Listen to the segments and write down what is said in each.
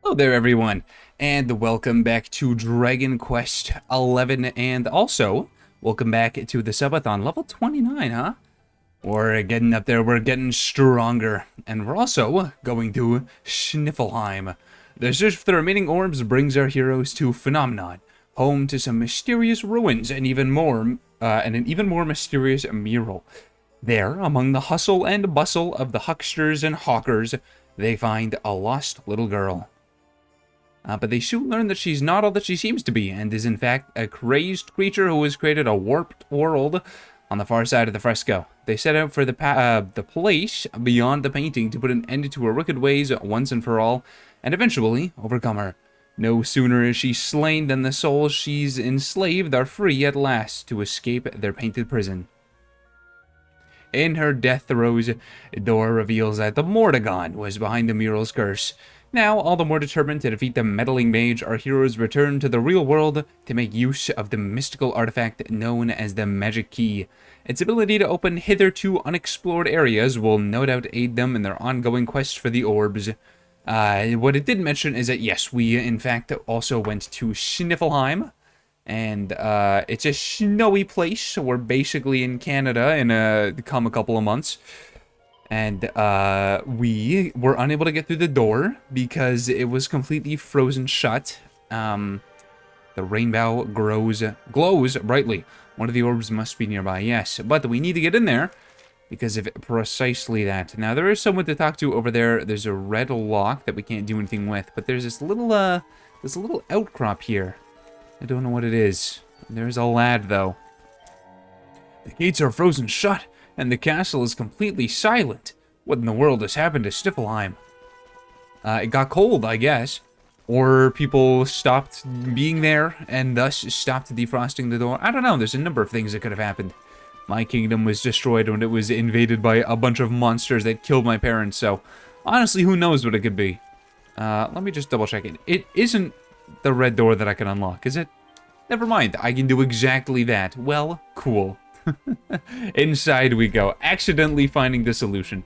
Hello there, everyone, and welcome back to Dragon Quest 11, and also welcome back to the subathon, level 29, huh? We're getting up there, we're getting stronger, and we're also going to Sniffelheim. The search for the remaining orbs brings our heroes to Phenomenon, home to some mysterious ruins and an even more mysterious mural. There, among the hustle and bustle of the hucksters and hawkers, they find a lost little girl. But they soon learn that she's not all that she seems to be, and is in fact a crazed creature who has created a warped world on the far side of the fresco. They set out for the place beyond the painting to put an end to her wicked ways once and for all, and eventually overcome her. No sooner is she slain than the souls she's enslaved are free at last to escape their painted prison. In her death throes, Dora reveals that the Mordegon was behind the mural's curse. Now, all the more determined to defeat the meddling mage, our heroes return to the real world to make use of the mystical artifact known as the Magic Key. Its ability to open hitherto unexplored areas will no doubt aid them in their ongoing quest for the orbs. What it did mention is that, yes, we in fact also went to Sniffelheim. And it's a snowy place, so we're basically in Canada in a couple of months. And we were unable to get through the door because it was completely frozen shut. The rainbow glows brightly. One of the orbs must be nearby, yes. But we need to get in there because of precisely that. Now, there is someone to talk to over there. There's a red lock that we can't do anything with. But there's this little outcrop here. I don't know what it is. There's a lad, though. The gates are frozen shut, and the castle is completely silent. What in the world has happened to Sniffelheim? It got cold, I guess. Or people stopped being there, and thus stopped defrosting the door. I don't know, there's a number of things that could have happened. My kingdom was destroyed when it was invaded by a bunch of monsters that killed my parents, so honestly, who knows what it could be. Let me just double check it. It isn't the red door that I can unlock, is it? Never mind, I can do exactly that. Well, cool. Inside we go, accidentally finding the solution.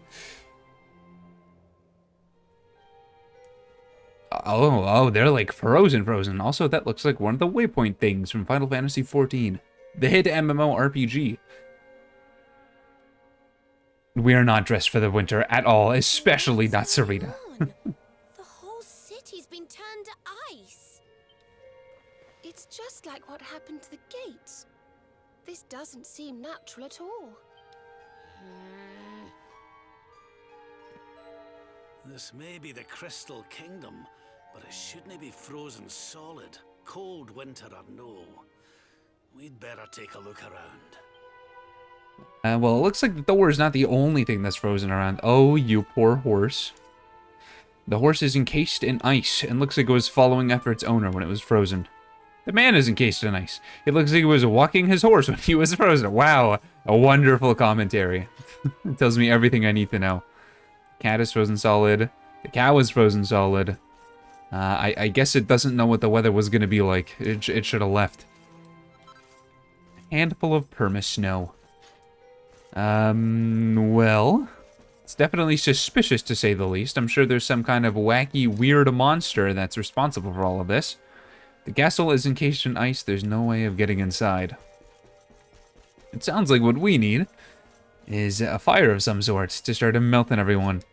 Oh, they're like frozen. Also, that looks like one of the waypoint things from Final Fantasy XIV. The hit MMORPG. We are not dressed for the winter at all, especially not Sarita. The whole city's been turned to ice. It's just like what happened to the gates. This doesn't seem natural at all. This may be the Crystal Kingdom, but it shouldn't be frozen solid. Cold winter or no. We'd better take a look around. Well, it looks like the door is not the only thing that's frozen around. Oh, you poor horse. The horse is encased in ice and looks like it was following after its owner when it was frozen. The man is encased in ice. It looks like he was walking his horse when he was frozen. Wow, a wonderful commentary. It tells me everything I need to know. Cat is frozen solid. The cow is frozen solid. I guess it doesn't know what the weather was going to be like. It should have left. Handful of perma snow. Well, it's definitely suspicious to say the least. I'm sure there's some kind of wacky, weird monster that's responsible for all of this. The castle is encased in ice. There's no way of getting inside. It sounds like what we need is a fire of some sort to start melting everyone.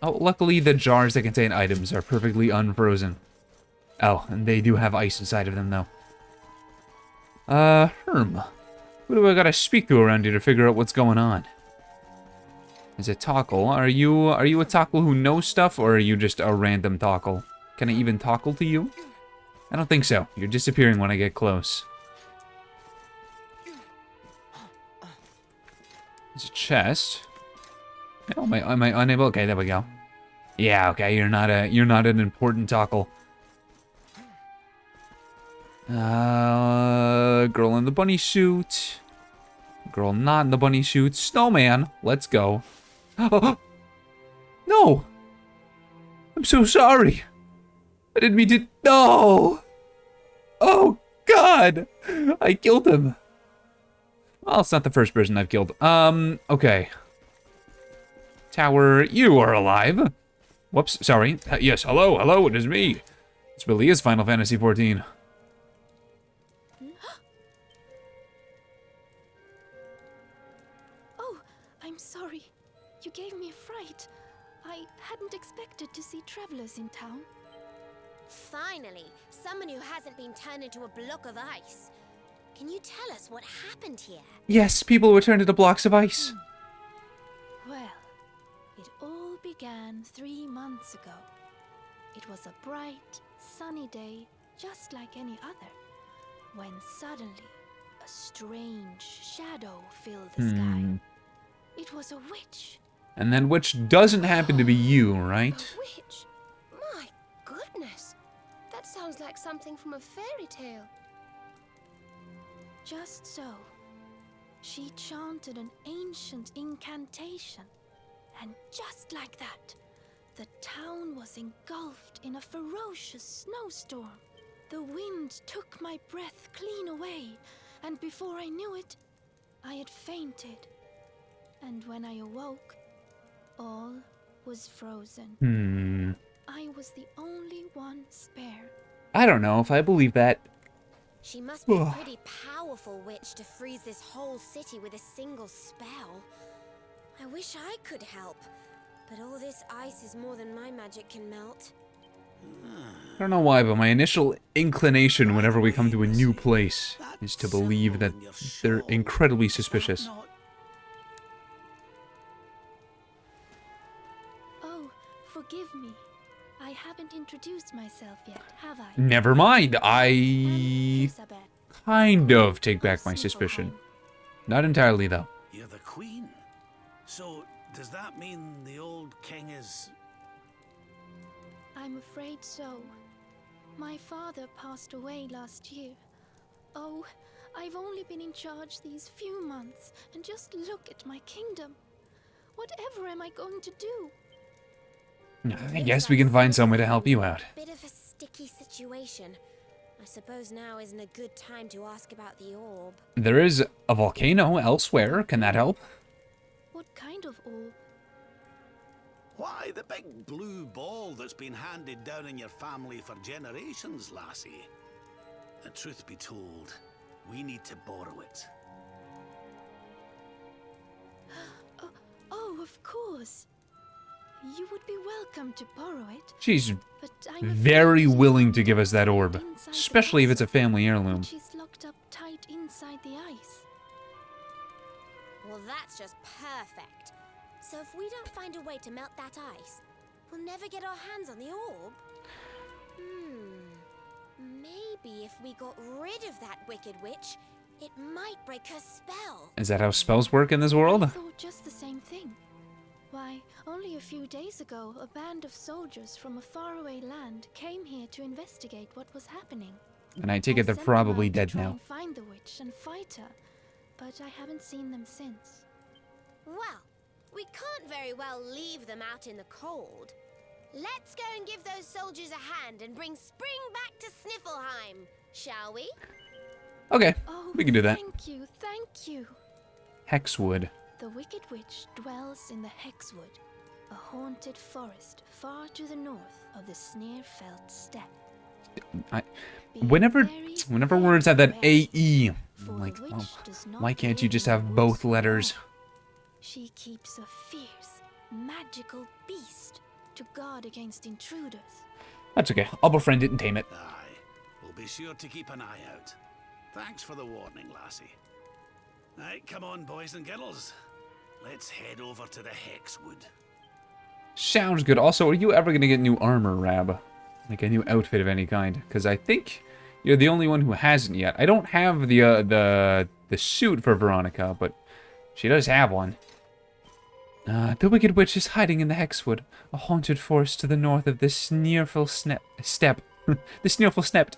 Oh, luckily the jars that contain items are perfectly unfrozen. Oh, and they do have ice inside of them, though. Who do I gotta speak to around here to figure out what's going on? Is it Tockle? Are you a Tockle who knows stuff, or are you just a random Tockle? Can I even Tockle to you? I don't think so. You're disappearing when I get close. There's a chest. Oh, am I unable? Okay, there we go. Yeah, okay, you're not an important Tockle. Girl in the bunny suit. Girl not in the bunny suit. Snowman, let's go. No! I'm so sorry. I didn't mean to. No! Oh, God! I killed him. Well, it's not the first person I've killed. Okay. Tower, you are alive. Whoops, sorry. Yes, hello, hello, it is me. This really is Final Fantasy XIV. Oh, I'm sorry. You gave me a fright. I hadn't expected to see travelers in town. Finally, someone who hasn't been turned into a block of ice. Can you tell us what happened here? Yes, people were turned into blocks of ice. Well, it all began 3 months ago. It was a bright, sunny day, just like any other, when suddenly a strange shadow filled the sky. It was a witch. And then which doesn't happen to be you, right? A witch? My goodness. That sounds like something from a fairy tale. Just so. She chanted an ancient incantation. And just like that, the town was engulfed in a ferocious snowstorm. The wind took my breath clean away, and before I knew it, I had fainted. And when I awoke, all was frozen. I was the only one spared. I don't know if I believe that. She must be a pretty powerful witch to freeze this whole city with a single spell. I wish I could help, but all this ice is more than my magic can melt. I don't know why, but my initial inclination whenever we come to a new place is to believe that they're incredibly suspicious. Oh, forgive me. I haven't introduced myself yet, have I? Never mind, I Elizabeth. kind of take back my suspicion. Not entirely, though. You're the queen. So, does that mean the old king is... I'm afraid so. My father passed away last year. Oh, I've only been in charge these few months, and just look at my kingdom. Whatever am I going to do? I guess we can find some way to help you out. Bit of a sticky situation. I suppose now isn't a good time to ask about the orb. There is a volcano elsewhere. Can that help? What kind of orb? Why, the big blue ball that's been handed down in your family for generations, lassie. The truth be told, we need to borrow it. Oh, of course. You would be welcome to borrow it. She's But I'm very afraid willing to give us that orb. inside the Especially if it's a vessel, family heirloom. which is locked up tight inside the ice. Well, that's just perfect. So if we don't find a way to melt that ice, we'll never get our hands on the orb. Maybe if we got rid of that wicked witch, it might break her spell. Is that how spells work in this I world? thought just the same thing. Why, only a few days ago, a band of soldiers from a faraway land came here to investigate what was happening. And I take it they're sent them probably out to dead try now. and find the witch and fight her, but I haven't seen them since. Well, we can't very well leave them out in the cold. Let's go and give those soldiers a hand and bring spring back to Sniffleheim, shall we? Okay, Oh, we can do that. Thank you. Hexwood. The Wicked Witch dwells in the Hexwood, a haunted forest far to the north of the Sneerfelt Steppe. Be Whenever very words have that wary, AE, for I'm like, the witch oh, does not why can't you live just in the have both woods letters? alone. She keeps a fierce, magical beast to guard against intruders. That's okay. I'll befriend it and tame it. Aye, we'll be sure to keep an eye out. Thanks for the warning, lassie. Right, come on, boys and girls. Let's head over to the Hexwood. Sounds good. Also, are you ever going to get new armor, Rab? Like a new outfit of any kind? Because I think you're the only one who hasn't yet. I don't have the suit for Veronica, but she does have one. The Wicked Witch is hiding in the Hexwood, a haunted forest to the north of the Sneerful Steppe. The Sneerful Steppe.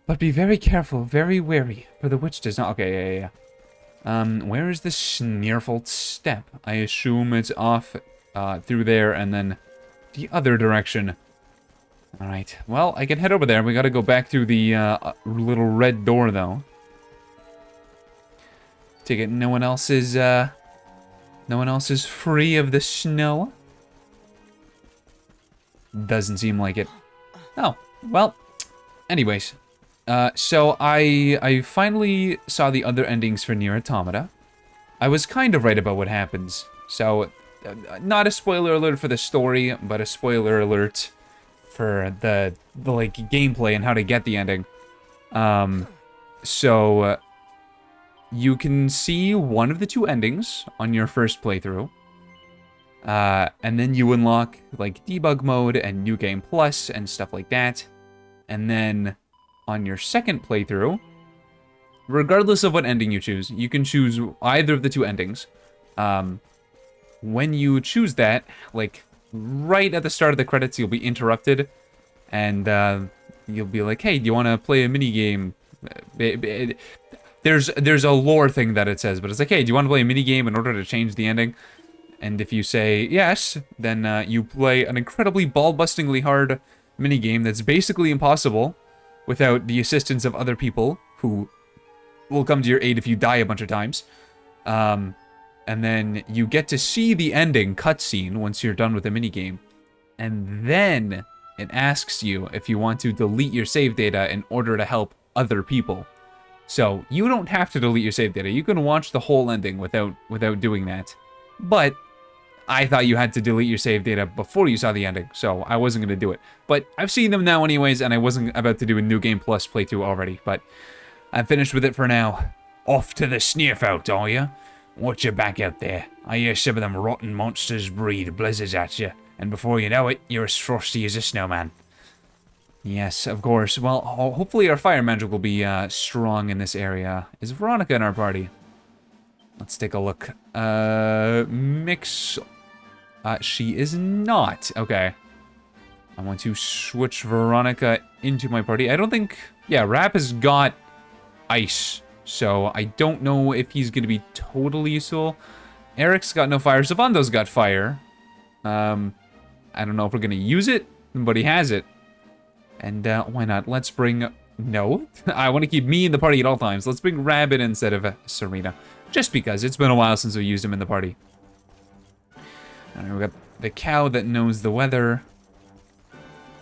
But be very careful, very wary, for the witch does not... Okay, yeah. Where is the Sneerful Steppe? I assume it's off through there and then the other direction. Alright, well, I can head over there. We gotta go back through the little red door, though. Take it no one else is free of the snow. Doesn't seem like it. Oh, well, anyways. So I finally saw the other endings for Nier Automata. I was kind of right about what happens. So, not a spoiler alert for the story, but a spoiler alert for the like, gameplay and how to get the ending. So, you can see one of the two endings on your first playthrough. And then you unlock, like, debug mode and New Game Plus and stuff like that. And then, on your second playthrough, regardless of what ending you choose, you can choose either of the two endings. When you choose that, like, right at the start of the credits, you'll be interrupted. And, you'll be like, hey, do you want to play a minigame? There's a lore thing that it says, but it's like, hey, do you want to play a minigame in order to change the ending? And if you say yes, then you play an incredibly ball-bustingly hard minigame that's basically impossible without the assistance of other people who will come to your aid if you die a bunch of times. And then you get to see the ending cutscene once you're done with the minigame. And then it asks you if you want to delete your save data in order to help other people. So you don't have to delete your save data. You can watch the whole ending without doing that. But I thought you had to delete your save data before you saw the ending, so I wasn't going to do it. But I've seen them now anyways, and I wasn't about to do a New Game Plus playthrough already, but I'm finished with it for now. Off to the sniff out, are you? Watch your back out there. I hear some of them rotten monsters breathe blizzards at you, and before you know it, you're as frosty as a snowman. Yes, of course. Well, hopefully our fire magic will be strong in this area. Is Veronica in our party? Let's take a look. Mix... she is not. Okay. I want to switch Veronica into my party. I don't think... Yeah, Rap has got ice. So I don't know if he's going to be totally useful. Eric's got no fire. Zavando's got fire. I don't know if we're going to use it, but he has it. And why not? Let's bring... No. I want to keep me in the party at all times. Let's bring Rabbit instead of Serena. Just because. It's been a while since we used him in the party. Alright, we got the cow that knows the weather.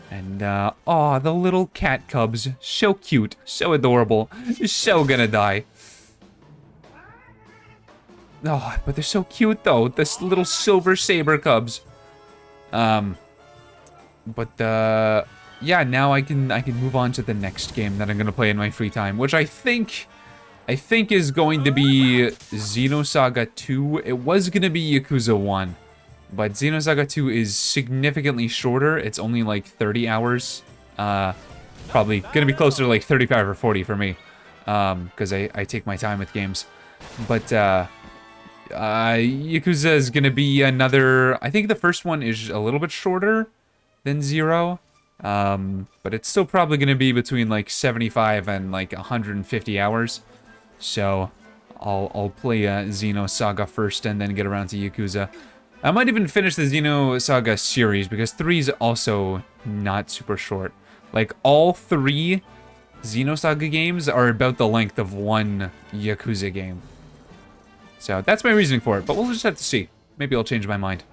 And, aw, the little cat cubs. So cute. So adorable. So gonna die. Oh, but they're so cute, though. This little silver saber cubs. Yeah, now I can move on to the next game that I'm gonna play in my free time, which I think is going to be Xenosaga 2. It was gonna be Yakuza 1. But Xenosaga 2 is significantly shorter. It's only like 30 hours. Probably gonna be closer to like 35 or 40 for me. Because I take my time with games. But Yakuza is gonna be another... I think the first one is a little bit shorter than 0. But it's still probably gonna be between like 75 and like 150 hours. So I'll play Xenosaga first and then get around to Yakuza. I might even finish the Xenosaga series, because 3 is also not super short. Like, all 3 Xenosaga games are about the length of one Yakuza game. So, that's my reasoning for it, but we'll just have to see. Maybe I'll change my mind.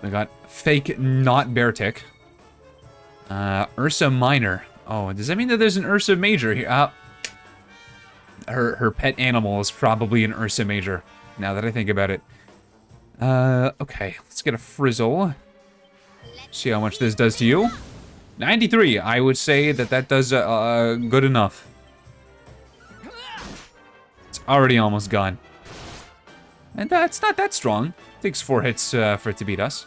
We got fake not Beartick. Ursa Minor. Oh, does that mean that there's an Ursa Major here? Her pet animal is probably an Ursa Major, now that I think about it. Okay, let's get a Frizzle. See how much this does to you. 93, I would say that does good enough. It's already almost gone. And that's not that strong. Takes 4 hits for it to beat us.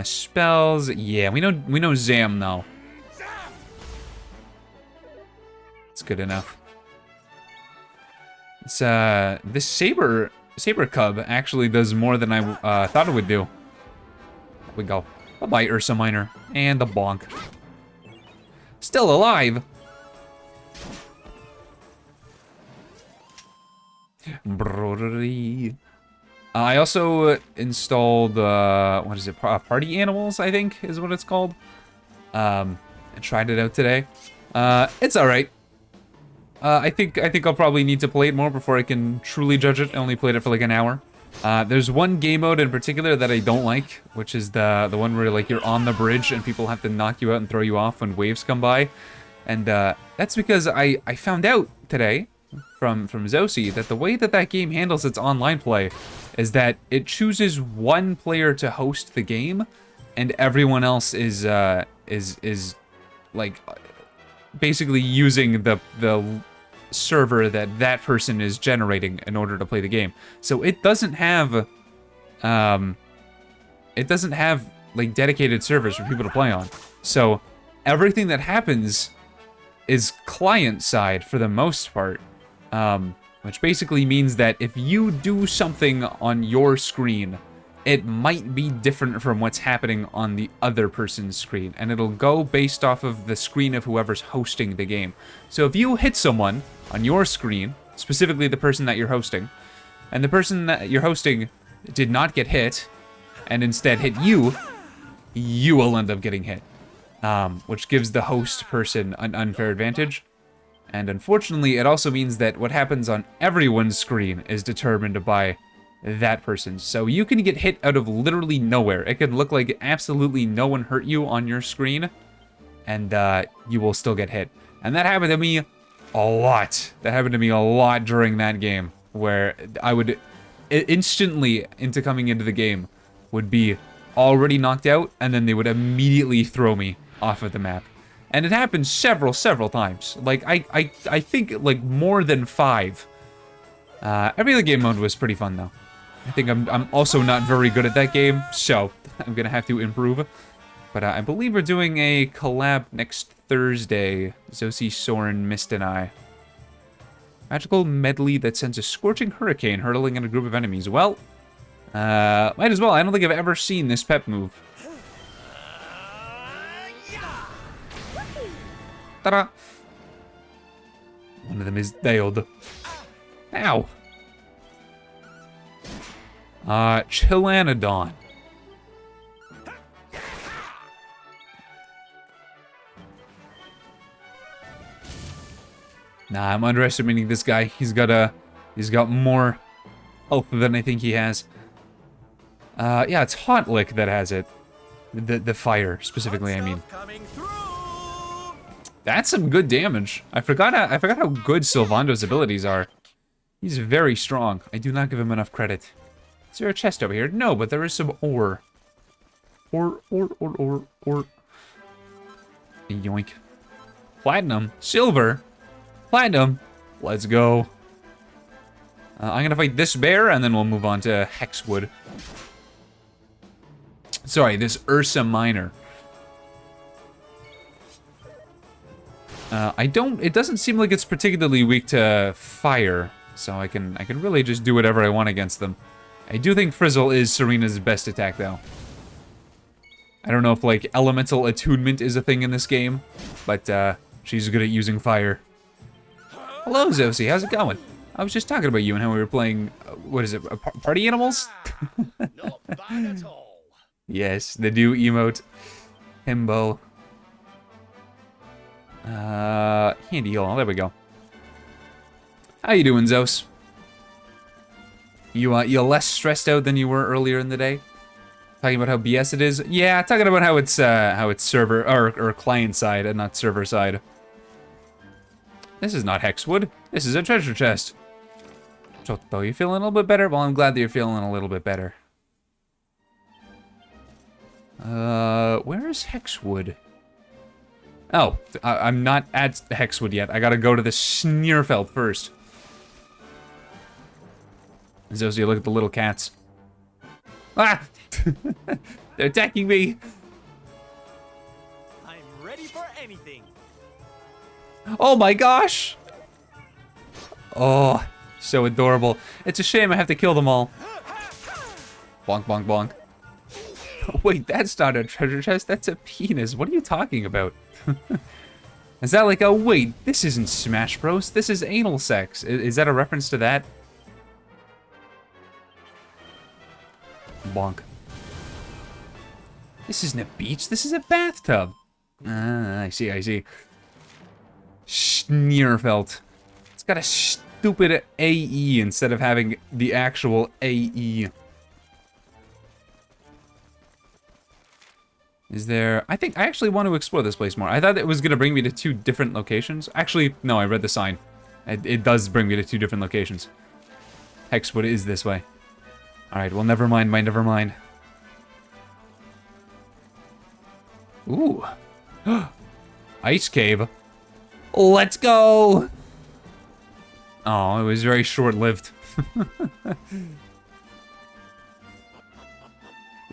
Spells, yeah, we know Zam though. It's good enough. It's, this Saber Cub actually does more than I thought it would do. There we go. Bye-bye, Ursa Minor. And the bonk. Still alive! I also installed, what is it, Party Animals, I think, is what it's called. And tried it out today. It's alright. I think I'll probably need to play it more before I can truly judge it. I only played it for like an hour. There's one game mode in particular that I don't like, which is the one where like you're on the bridge and people have to knock you out and throw you off when waves come by. And that's because I found out today from Zosi that the way that that game handles its online play is that it chooses one player to host the game, and everyone else is like basically using the server that person is generating in order to play the game. So it doesn't have like dedicated servers for people to play on. So everything that happens is client side for the most part, which basically means that if you do something on your screen, it might be different from what's happening on the other person's screen, and it'll go based off of the screen of whoever's hosting the game. So if you hit someone on your screen, specifically the person that you're hosting, and the person that you're hosting did not get hit, and instead hit you, you will end up getting hit, which gives the host person an unfair advantage. And unfortunately, it also means that what happens on everyone's screen is determined by that person. So you can get hit out of literally nowhere. It can look like absolutely no one hurt you on your screen, and you will still get hit. And that happened to me a lot. That happened to me a lot during that game, where I would instantly, into coming into the game, would be already knocked out, and then they would immediately throw me off of the map. And it happened several times. Like, I think, like, more than 5. Every other game mode was pretty fun, though. I think I'm also not very good at that game, so I'm gonna have to improve. But I believe we're doing a collab next Thursday. Zosi, Soren, Mist, and I. Magical medley that sends a scorching hurricane hurtling at a group of enemies. Well, might as well. I don't think I've ever seen this pep move. Ta-da! One of them is nailed. Ow! Chillanodon. Nah, I'm underestimating this guy. He's got more health than I think he has. Yeah, it's Hot Lick that has it. The fire, specifically, I mean. That's some good damage. I forgot how good Sylvando's abilities are. He's very strong. I do not give him enough credit. Is there a chest over here? No, but there is some ore. Ore. Yoink. Platinum. Silver. Platinum. Let's go. I'm gonna fight this bear, and then we'll move on to Hexwood. Sorry, this Ursa Minor. It doesn't seem like it's particularly weak to fire, so I can really just do whatever I want against them. I do think Frizzle is Serena's best attack, though. I don't know if, like, elemental attunement is a thing in this game, but, she's good at using fire. Hello, Zosi, how's it going? I was just talking about you and how we were playing, what is it, Party Animals? Not bad at all. Yes, the new emote. Himbo. Handy heal. There we go. How you doing, Zos? You less stressed out than you were earlier in the day? Talking about how BS it is? Yeah, talking about how it's server or client side and not server side. This is not Hexwood. This is a treasure chest. Chotto, you feeling a little bit better? Well, I'm glad that you're feeling a little bit better. Where is Hexwood? Oh, I'm not at Hexwood yet. I gotta go to the Sneerfeld first. Zosie, look at the little cats. Ah! They're attacking me! I'm ready for anything. Oh my gosh! Oh, so adorable. It's a shame I have to kill them all. Bonk, bonk, bonk. Wait, that's not a treasure chest, that's a penis. What are you talking about? Is that like, oh wait, this isn't Smash Bros, this is anal sex. Is that a reference to that? Bonk. This isn't a beach, this is a bathtub. Ah, I see. Schneerfeld. It's got a stupid AE instead of having the actual AE. Is there... I actually want to explore this place more. I thought it was going to bring me to 2 different locations. Actually, no, I read the sign. It does bring me to 2 different locations. Hexwood is this way. Alright, well, never mind, never mind. Ooh. Ice cave. Let's go! Oh, it was very short-lived.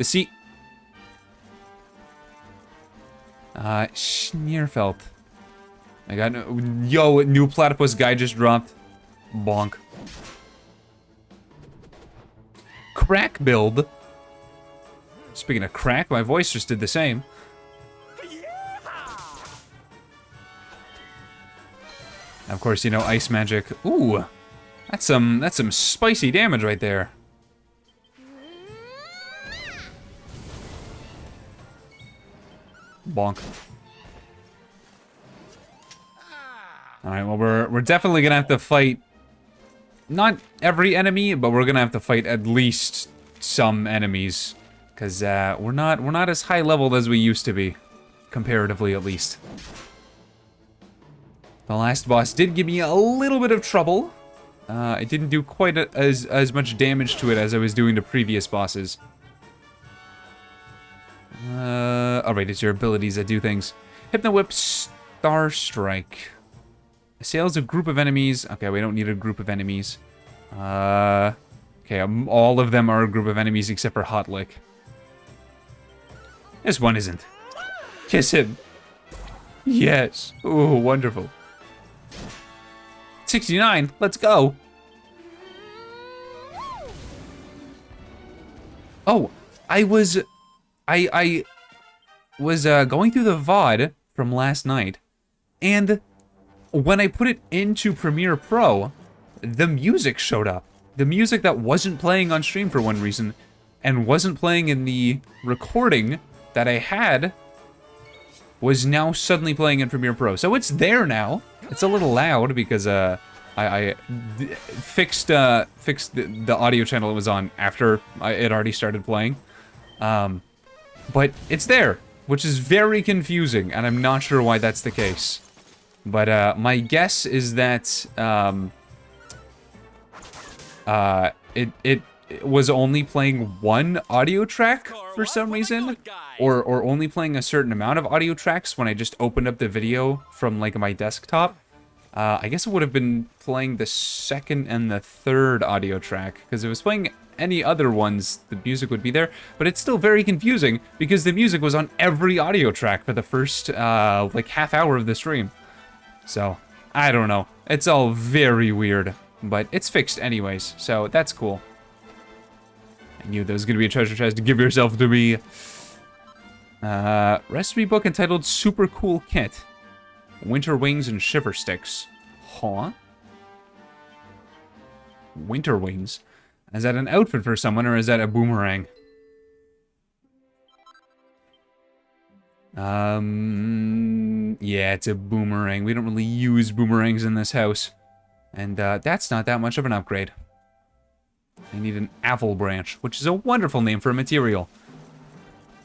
See... Schneerfeld. I got no... Yo, new platypus guy just dropped. Bonk. Crack build. Speaking of crack, my voice just did the same. Of course, you know, ice magic. Ooh, that's some spicy damage right there. Bonk. All right, well, we're definitely gonna have to fight. Not every enemy, but we're gonna have to fight at least some enemies, because we're not as high leveled as we used to be, comparatively at least. The last boss did give me a little bit of trouble. I didn't do quite as much damage to it as I was doing to previous bosses. Alright, it's your abilities that do things. Hypno Whip, Star Strike. Assails a group of enemies. Okay, we don't need a group of enemies. Okay, all of them are a group of enemies except for Hot Lick. This one isn't. Kiss him. Yes. Ooh, wonderful. 69, let's go. Oh, I was going through the VOD from last night, and when I put it into Premiere Pro, the music showed up. The music that wasn't playing on stream for one reason, and wasn't playing in the recording that I had, was now suddenly playing in Premiere Pro. So it's there now. It's a little loud because I fixed the audio channel it was on after it already started playing. But it's there, which is very confusing, and I'm not sure why that's the case. But my guess is that it was only playing one audio track for some reason, or only playing a certain amount of audio tracks when I just opened up the video from like my desktop. I guess it would have been playing the second and the third audio track, because if it was playing any other ones, the music would be there, but it's still very confusing because the music was on every audio track for the first like half hour of the stream. So I don't know, it's all very weird, but it's fixed anyways, so that's cool. I knew there was gonna be a treasure chest to give yourself to me. Recipe book entitled Super Cool Kit. Winter Wings and Shiver Sticks. Huh? Winter Wings? Is that an outfit for someone, or is that a boomerang? Yeah, it's a boomerang. We don't really use boomerangs in this house. And that's not that much of an upgrade. I need an apple branch, which is a wonderful name for a material.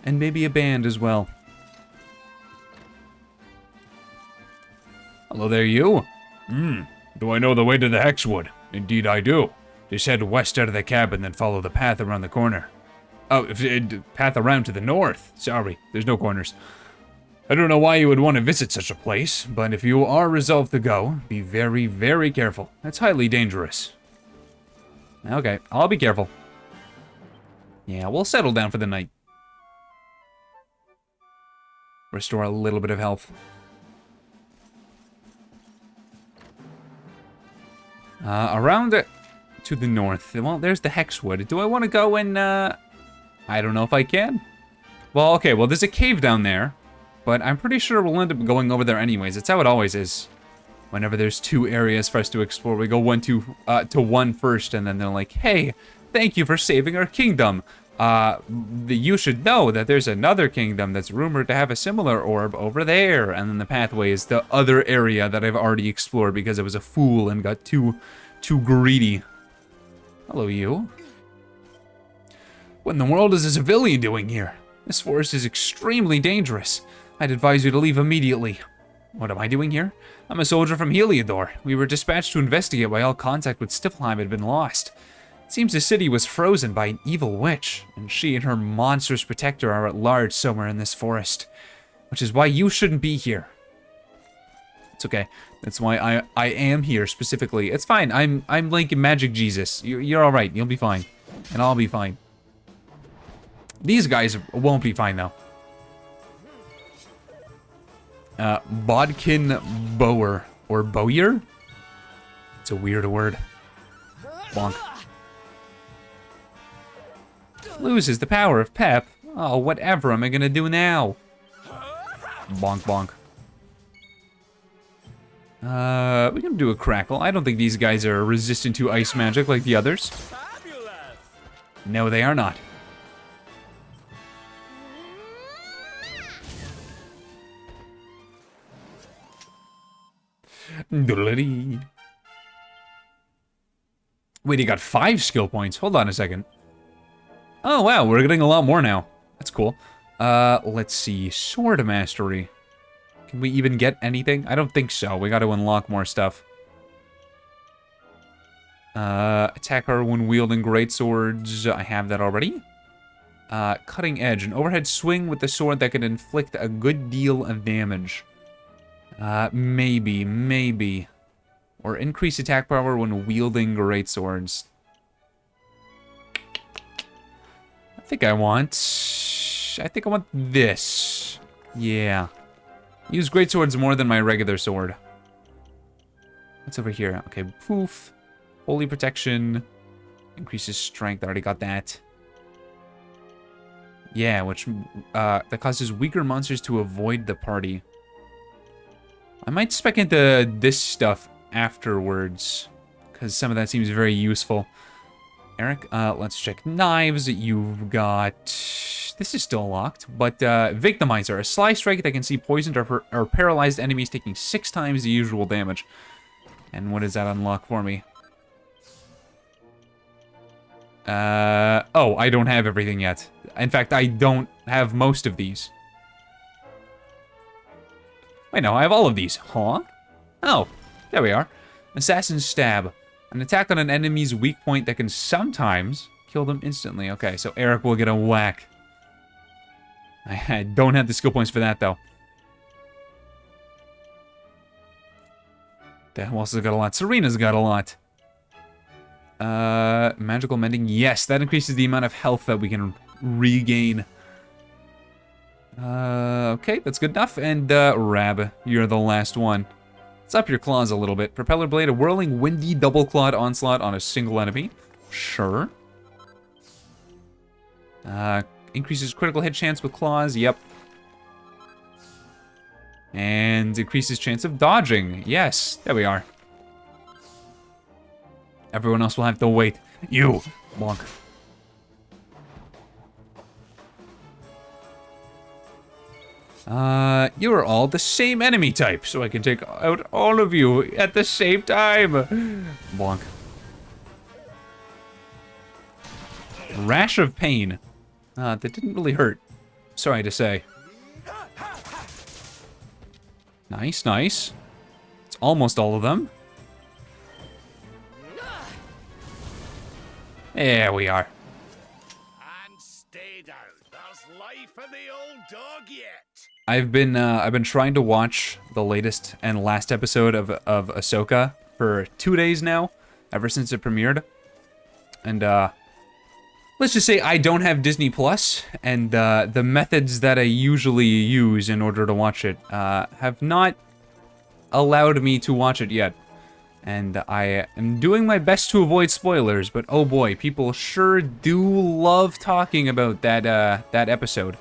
And maybe a band as well. Hello there, you. Do I know the way to the Hexwood? Indeed I do. Just head west out of the cabin, then follow the path around the corner. Oh, path around to the north. Sorry, there's no corners. I don't know why you would want to visit such a place, but if you are resolved to go, be very, very careful. It's highly dangerous. Okay, I'll be careful. Yeah, we'll settle down for the night. Restore a little bit of health. Around to the north. Well, there's the Hexwood. Do I want to go and, I don't know if I can. Well, okay, well, there's a cave down there, but I'm pretty sure we'll end up going over there anyways. It's how it always is. Whenever there's two areas for us to explore, we go to one first, and then they're like, hey, thank you for saving our kingdom. You should know that there's another kingdom that's rumored to have a similar orb over there. And then the pathway is the other area that I've already explored because I was a fool and got too too greedy. Hello, you. What in the world is a civilian doing here? This forest is extremely dangerous. I'd advise you to leave immediately. What am I doing here? I'm a soldier from Heliodor. We were dispatched to investigate why all contact with Stiflheim had been lost. It seems the city was frozen by an evil witch, and she and her monstrous protector are at large somewhere in this forest. Which is why you shouldn't be here. It's okay. That's why I am here specifically. It's fine. I'm like Magic Jesus. You're all right. You'll be fine, and I'll be fine. These guys won't be fine though. Bodkin Bower or Bowyer. It's a weird word. Bonk. Loses the power of Pep. Oh, whatever am I gonna do now? Bonk, bonk. We can do a crackle. I don't think these guys are resistant to ice magic like the others. No, they are not. Wait, he got 5 skill points. Hold on a second. Oh, wow, we're getting a lot more now. That's cool. Let's see. Sword mastery. Can we even get anything? I don't think so. We got to unlock more stuff. Attack her when wielding great swords. I have that already. Cutting edge. An overhead swing with the sword that can inflict a good deal of damage. Maybe. Or increase attack power when wielding great swords. I think I want this. Yeah. Use great swords more than my regular sword. What's over here? Okay, poof. Holy protection. Increases strength. I already got that. Yeah, which that causes weaker monsters to avoid the party. I might spec into this stuff afterwards, because some of that seems very useful. Eric, let's check knives. You've got... This is still locked, but Victimizer. A sly strike that can see poisoned or paralyzed enemies taking 6 times the usual damage. And what does that unlock for me? Oh, I don't have everything yet. In fact, I don't have most of these. Wait, no, I have all of these. Huh? Oh, there we are. Assassin's Stab. An attack on an enemy's weak point that can sometimes kill them instantly. Okay, so Eric will get a whack. I don't have the skill points for that, though. Who else has got a lot? Serena's got a lot. Magical Mending. Yes, that increases the amount of health that we can regain. Okay, that's good enough. And, Rab, you're the last one. Let's up your claws a little bit. Propeller Blade, a whirling, windy, double-clawed onslaught on a single enemy. Sure. Increases critical hit chance with claws. Yep. And increases chance of dodging. Yes, there we are. Everyone else will have to wait. You, bonk. You are all the same enemy type, so I can take out all of you at the same time. Bonk. Rash of Pain. That didn't really hurt. Sorry to say. Nice, nice. It's almost all of them. There we are. And stay down. There's life in the old dog yet. I've been trying to watch the latest and last episode of Ahsoka for 2 days now, ever since it premiered. And let's just say I don't have Disney Plus, and the methods that I usually use in order to watch it have not allowed me to watch it yet. And I am doing my best to avoid spoilers, but oh boy, people sure do love talking about that episode.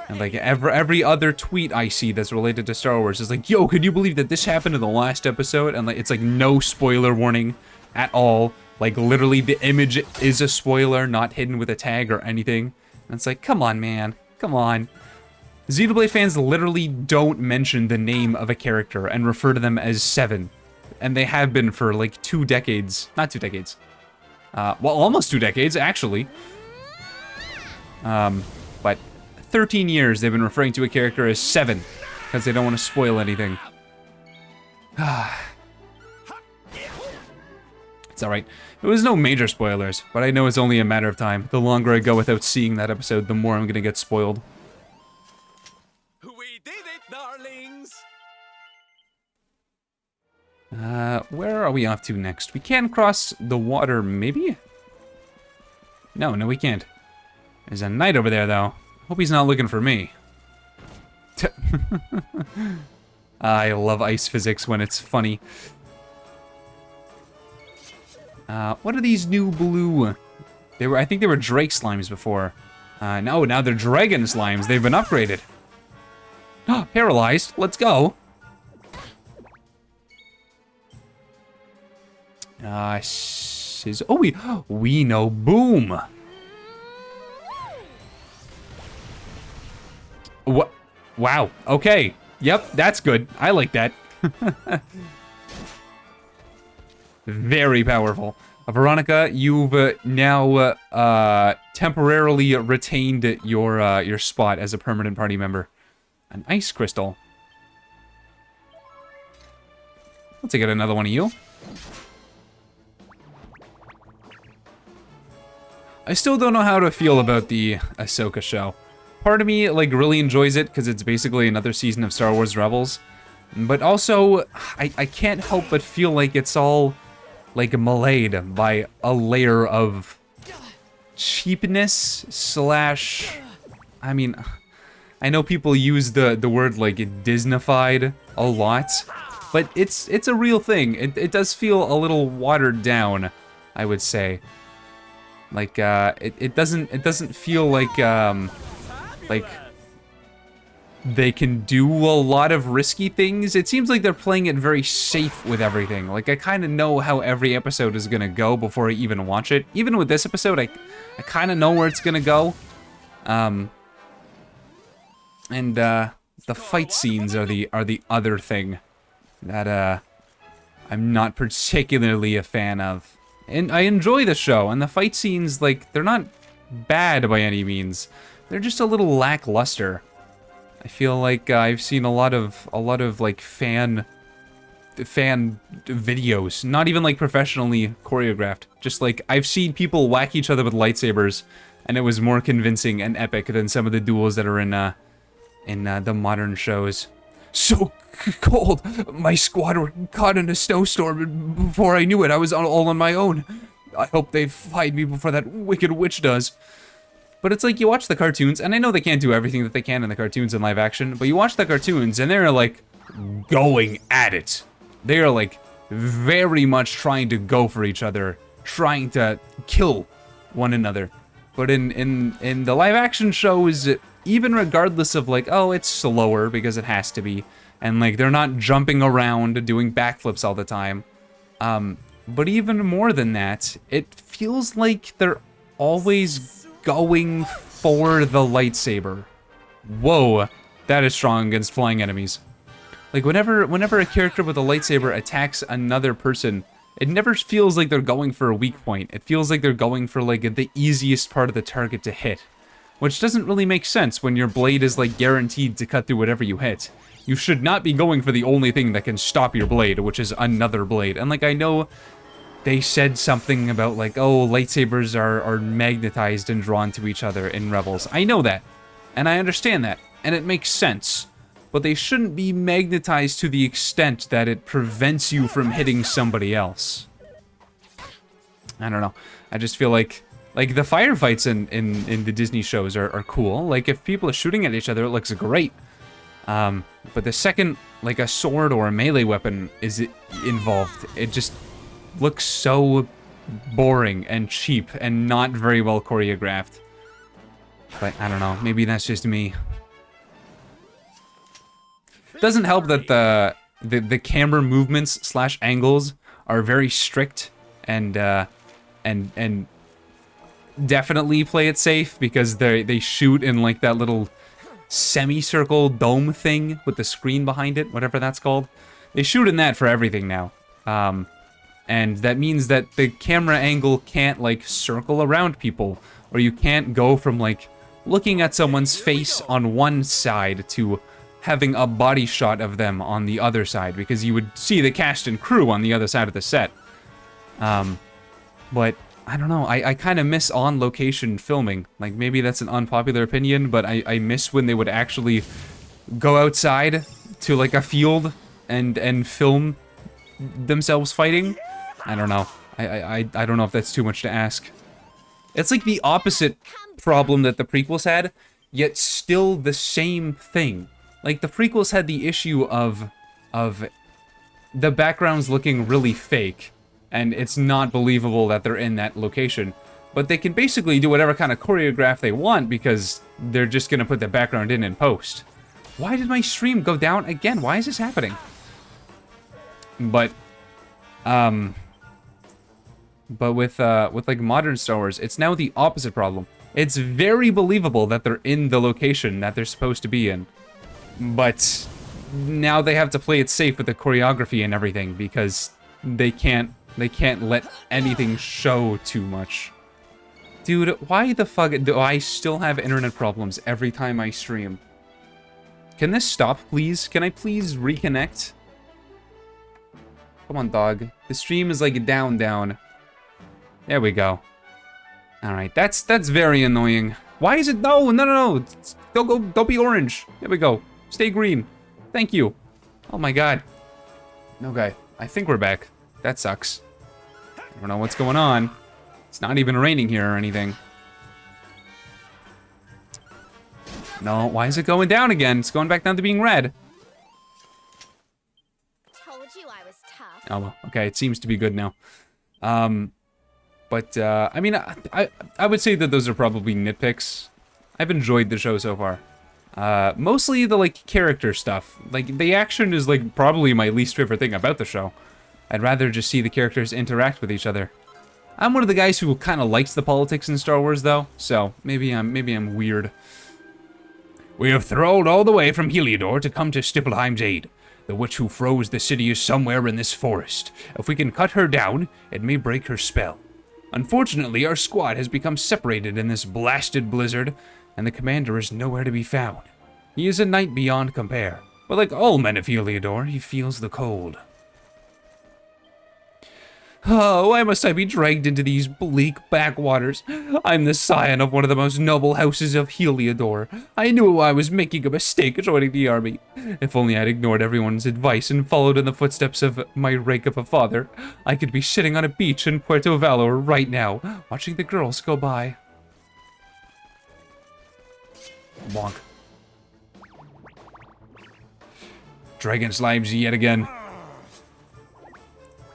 And like every other tweet I see that's related to Star Wars is like, yo, could you believe that this happened in the last episode? And like it's like no spoiler warning at all. Like literally the image is a spoiler, not hidden with a tag or anything. And it's like, come on, man, come on. Xenoblade fans literally don't mention the name of a character and refer to them as Seven. and they have been for like 2 decades. Not 2 decades. Well, almost 2 decades, actually. But 13 years they've been referring to a character as 7, because they don't want to spoil anything. It's alright. There was no major spoilers, but I know it's only a matter of time. The longer I go without seeing that episode, the more I'm gonna get spoiled. We did it, darlings! Where are we off to next? We can cross the water, maybe? No, we can't. There's a knight over there, though. Hope he's not looking for me. I love ice physics when it's funny. What are these new blue? I think they were Drake slimes before. No, now they're dragon slimes. They've been upgraded. Oh, paralyzed. Let's go. We know boom. What? Wow. Okay. Yep, that's good. I like that. Very powerful. Veronica, you've now temporarily retained your spot as a permanent party member. An ice crystal. I'll take out another one of you. I still don't know how to feel about the Ahsoka show. Part of me, like, really enjoys it because it's basically another season of Star Wars Rebels. But also, I can't help but feel like it's all, like, malayed by a layer of cheapness slash... I mean, I know people use the word, like, Disneyfied a lot. But it's a real thing. It does feel a little watered down, I would say. Like, it doesn't feel like they can do a lot of risky things. It seems like they're playing it very safe with everything. Like, I kind of know how every episode is gonna go before I even watch it. Even with this episode, I kind of know where it's gonna go. The fight scenes are the other thing that I'm not particularly a fan of. And I enjoy the show, and the fight scenes, like, they're not bad by any means. They're just a little lackluster. I feel like I've seen a lot of like fan videos, not even like professionally choreographed. Just like I've seen people whack each other with lightsabers, and it was more convincing and epic than some of the duels that are in the modern shows. So cold. My squad were caught in a snowstorm, and before I knew it, I was all on my own. I hope they find me before that wicked witch does. But it's like, you watch the cartoons, and I know they can't do everything that they can in the cartoons in live action, but you watch the cartoons, and they're, like, going at it. They are, like, very much trying to go for each other, trying to kill one another. But in the live action shows, even regardless of, like, oh, it's slower because it has to be, and, like, they're not jumping around doing backflips all the time. But even more than that, it feels like they're always going for the lightsaber. Whoa, that is strong against flying enemies. Like, whenever a character with a lightsaber attacks another person, it never feels like they're going for a weak point. It feels like they're going for, like, the easiest part of the target to hit. Which doesn't really make sense when your blade is, like, guaranteed to cut through whatever you hit. You should not be going for the only thing that can stop your blade, which is another blade. And, like, I know they said something about, like, oh, lightsabers are magnetized and drawn to each other in Rebels. I know that, and I understand that, and it makes sense. But they shouldn't be magnetized to the extent that it prevents you from hitting somebody else. I don't know. I just feel like the firefights in the Disney shows are cool. Like, if people are shooting at each other, it looks great. But the second, like, a sword or a melee weapon is involved, it just looks so boring and cheap and not very well choreographed. But I don't know, maybe that's just me. Doesn't help that the camera movements slash angles are very strict and definitely play it safe, because they shoot in, like, that little semicircle dome thing with the screen behind it, whatever that's called. They shoot in that for everything now. And that means that the camera angle can't, like, circle around people, or you can't go from, like, looking at someone's face on one side to having a body shot of them on the other side, because you would see the cast and crew on the other side of the set. But I don't know, I kind of miss on-location filming. Like, maybe that's an unpopular opinion, but I miss when they would actually go outside to, like, a field and film themselves fighting. I don't know. I don't know if that's too much to ask. It's like the opposite problem that the prequels had, yet still the same thing. Like, the prequels had the issue of the backgrounds looking really fake, and it's not believable that they're in that location. But they can basically do whatever kind of choreograph they want because they're just gonna put the background in post. Why did my stream go down again? Why is this happening? But with like modern Star Wars, it's now the opposite problem. It's very believable that they're in the location that they're supposed to be in, but now they have to play it safe with the choreography and everything because they can't let anything show too much. Dude, why the fuck do I still have internet problems every time I stream? Can this stop, please? Can I please reconnect? Come on, dog. The stream is like down. There we go. All right, that's very annoying. Why is it? No. Don't be orange. There we go. Stay green. Thank you. Oh my god. Okay, I think we're back. That sucks. I don't know what's going on. It's not even raining here or anything. No, why is it going down again? It's going back down to being red. Told you I was tough. Oh well, okay, it seems to be good now. But I mean, I would say that those are probably nitpicks. I've enjoyed the show so far. Mostly the, like, character stuff. Like, the action is, like, probably my least favorite thing about the show. I'd rather just see the characters interact with each other. I'm one of the guys who kind of likes the politics in Star Wars, though, so maybe I'm weird. We have thralled all the way from Heliodor to come to Stippelheim's aid. The witch who froze the city is somewhere in this forest. If we can cut her down, it may break her spell. Unfortunately, our squad has become separated in this blasted blizzard, and the commander is nowhere to be found. He is a knight beyond compare, but like all men of Heliodor, he feels the cold. Oh, why must I be dragged into these bleak backwaters? I'm the scion of one of the most noble houses of Heliodor. I knew I was making a mistake joining the army. If only I'd ignored everyone's advice and followed in the footsteps of my rake of a father, I could be sitting on a beach in Puerto Valor right now, watching the girls go by. Bonk. Dragon slimes yet again.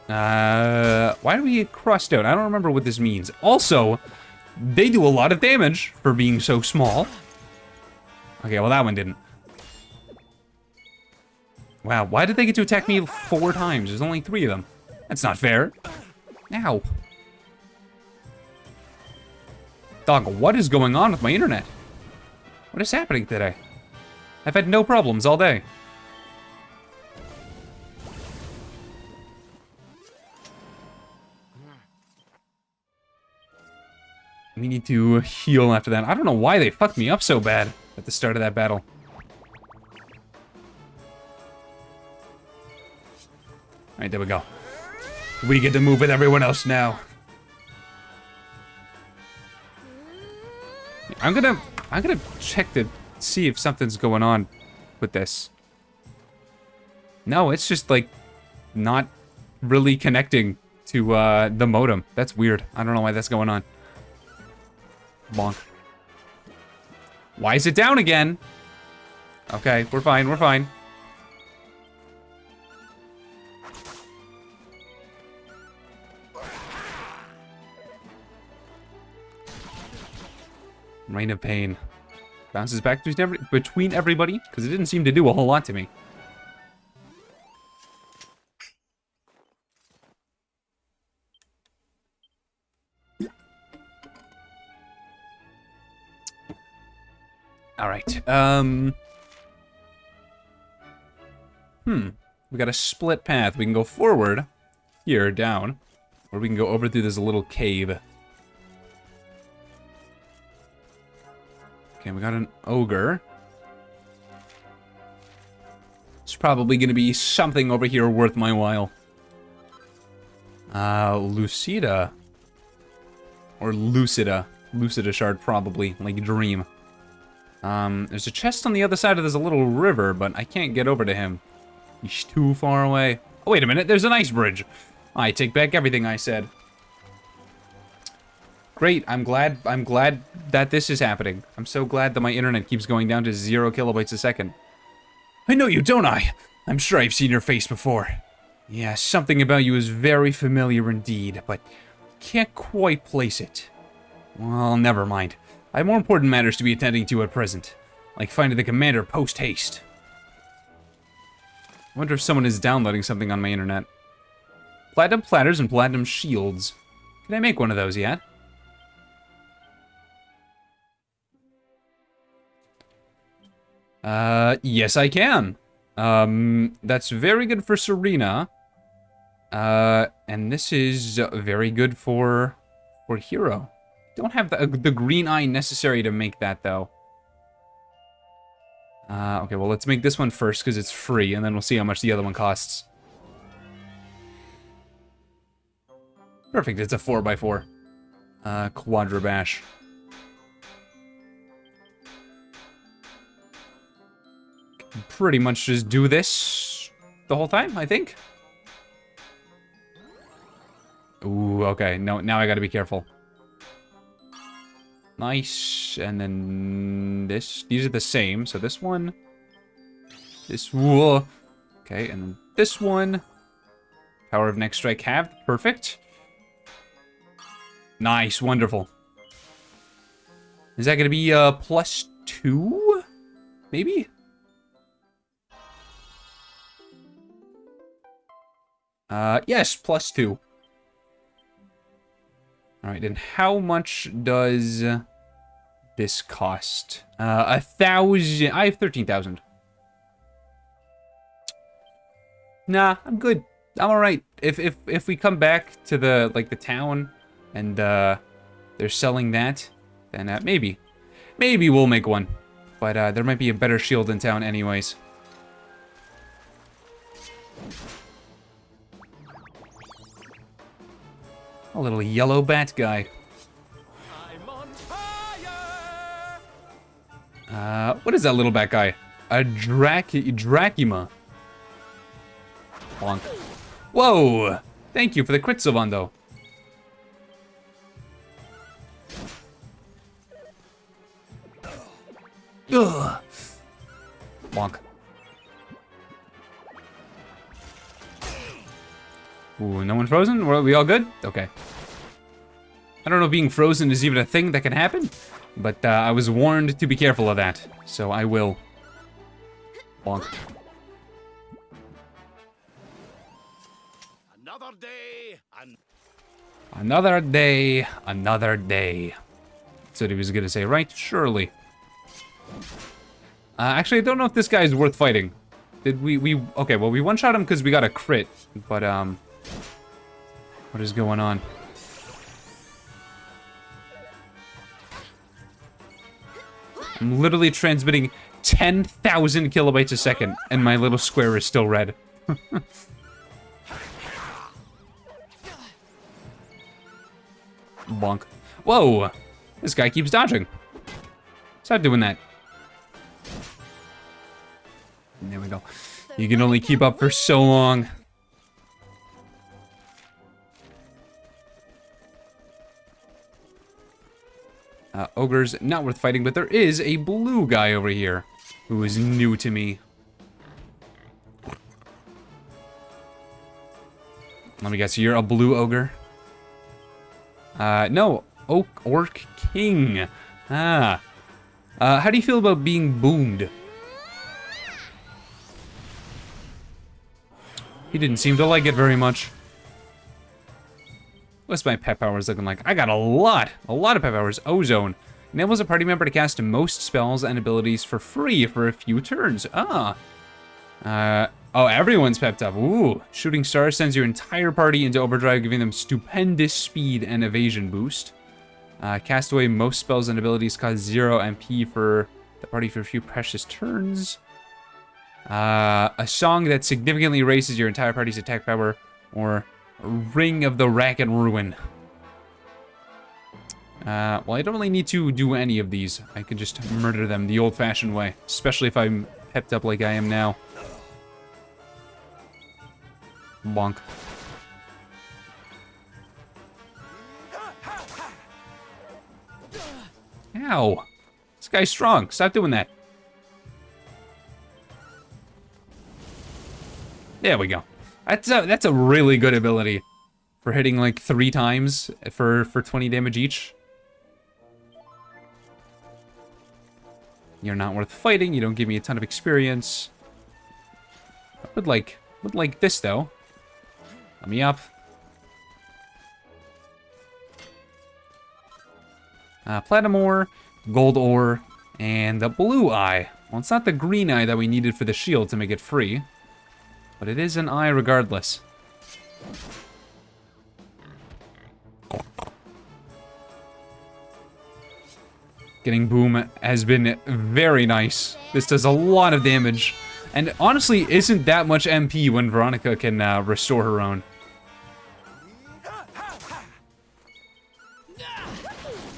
Why are we crossed out? I don't remember what this means. Also, they do a lot of damage for being so small. Okay, well that one didn't. Wow, why did they get to attack me 4 times? There's only 3 of them. That's not fair. Ow. Dog, what is going on with my internet? What is happening today? I've had no problems all day. We need to heal after that. I don't know why they fucked me up so bad at the start of that battle. Alright, there we go. We get to move with everyone else now. I'm gonna check to see if something's going on with this. No, it's just like not really connecting to the modem. That's weird. I don't know why that's going on. Bonk. Why is it down again? Okay, we're fine, we're fine. Rain of Pain. Bounces back between everybody, because it didn't seem to do a whole lot to me. Alright, we got a split path. We can go forward, here down. Or we can go over through this little cave. Okay, we got an ogre. It's probably going to be something over here worth my while. Lucida. Or Lucida. Lucida shard, probably. Like dream. There's a chest on the other side of this little river, but I can't get over to him. He's too far away. Oh, wait a minute. There's an ice bridge. I take back everything I said. Great. I'm glad that this is happening. I'm so glad that my internet keeps going down to 0 kilobytes a second. I know you, don't I? I'm sure I've seen your face before. Yeah, something about you is very familiar indeed, but can't quite place it. Well, never mind. I have more important matters to be attending to at present, like finding the commander post-haste. I wonder if someone is downloading something on my internet. Platinum platters and platinum shields. Can I make one of those yet? Yes I can. That's very good for Serena. And this is very good for Hero. Don't have the green eye necessary to make that, though. Okay, well, let's make this one first, because it's free, and then we'll see how much the other one costs. Perfect, it's a 4x4. Quadra Bash. Pretty much just do this the whole time, I think. Ooh, okay, no, now I gotta be careful. Nice, and then this. These are the same, so this one. This, whoa. Okay, and then this one. Power of next strike halved, perfect. Nice, wonderful. Is that gonna be +2? Maybe? Yes, +2. Alright, and how much does this cost? 1,000. I have 13,000. Nah, I'm good. I'm alright. If we come back to the town and they're selling that, then maybe we'll make one. But there might be a better shield in town anyways. A little yellow bat guy. I'm on fire! What is that little bat guy? A Dracula. Bonk. Whoa! Thank you for the crit, Sylvando. Ugh. Bonk. Ooh, no one frozen? Are we all good? Okay. I don't know if being frozen is even a thing that can happen, but I was warned to be careful of that, so I will. Bonk. Another day, and Another day, another day. That's what he was gonna say, right? Surely. Actually, I don't know if this guy is worth fighting. Did we okay, well, we one-shot him because we got a crit, but, what is going on? I'm literally transmitting 10,000 kilobytes a second, and my little square is still red. Bonk. Whoa! This guy keeps dodging. Stop doing that. There we go. You can only keep up for so long. Ogre's not worth fighting, but there is a blue guy over here who is new to me. Let me guess, you're a blue ogre? No, Orc King. How do you feel about being boomed? He didn't seem to like it very much. What's my pet powers looking like? I got a lot of pet powers. Ozone. Enables a party member to cast most spells and abilities for free for a few turns. Oh, everyone's pepped up. Ooh. Shooting Star sends your entire party into overdrive, giving them stupendous speed and evasion boost. Cast away most spells and abilities, cause 0 MP for the party for a few precious turns. A song that significantly raises your entire party's attack power, or Ring of the Rack and Ruin. Well, I don't really need to do any of these. I can just murder them the old-fashioned way, especially if I'm pepped up like I am now. Bonk. Ow. This guy's strong. Stop doing that. There we go. That's a really good ability for hitting like 3 times for 20 damage each. You're not worth fighting. You don't give me a ton of experience. I would like this though. Let me up. Platinum ore, gold ore, and the blue eye. Well, it's not the green eye that we needed for the shield to make it free, but it is an eye regardless. Getting boom has been very nice. This does a lot of damage, and honestly isn't that much MP when Veronica can restore her own.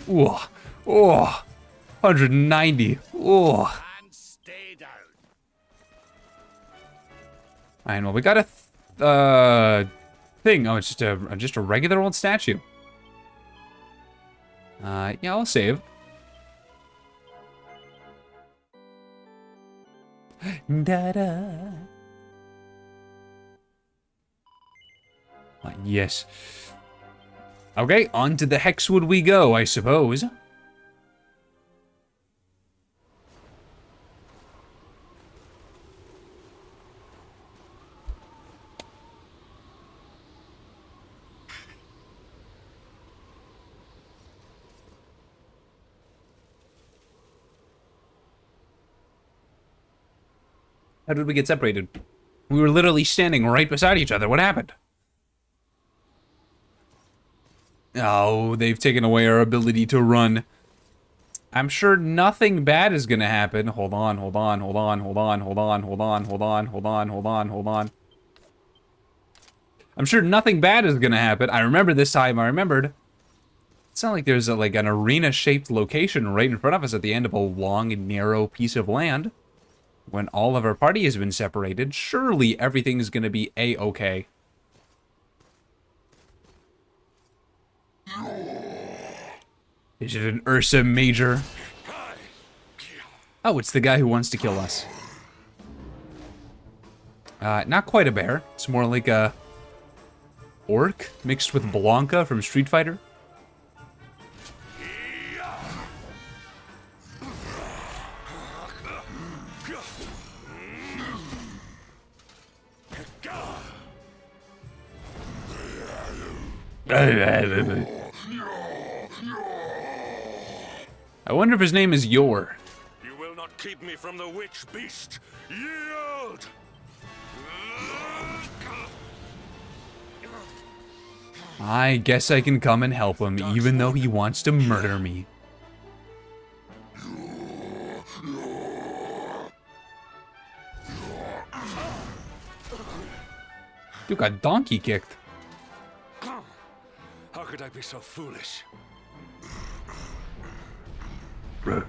Ooh, oh, 190. Oh. And stay down. Alright, well, we got a thing. Oh, it's just a regular old statue. Yeah, I'll save. Da-da. Yes. Okay, on to the Hexwood we go, I suppose. How did we get separated? We were literally standing right beside each other. What happened? Oh, they've taken away our ability to run. I'm sure nothing bad is gonna happen. Hold on. I'm sure nothing bad is gonna happen. I remember this time, I remembered. It's not like there's like an arena-shaped location right in front of us at the end of a long and narrow piece of land. When all of our party has been separated, surely everything's gonna be A-okay. Is it an Ursa Major? Oh, it's the guy who wants to kill us. Not quite a bear. It's more like a orc mixed with Blanca from Street Fighter. I wonder if his name is Yor. You will not keep me from the witch beast. Yield! I guess I can come and help him, even though he wants to murder me. You got donkey kicked. How could I be so foolish? All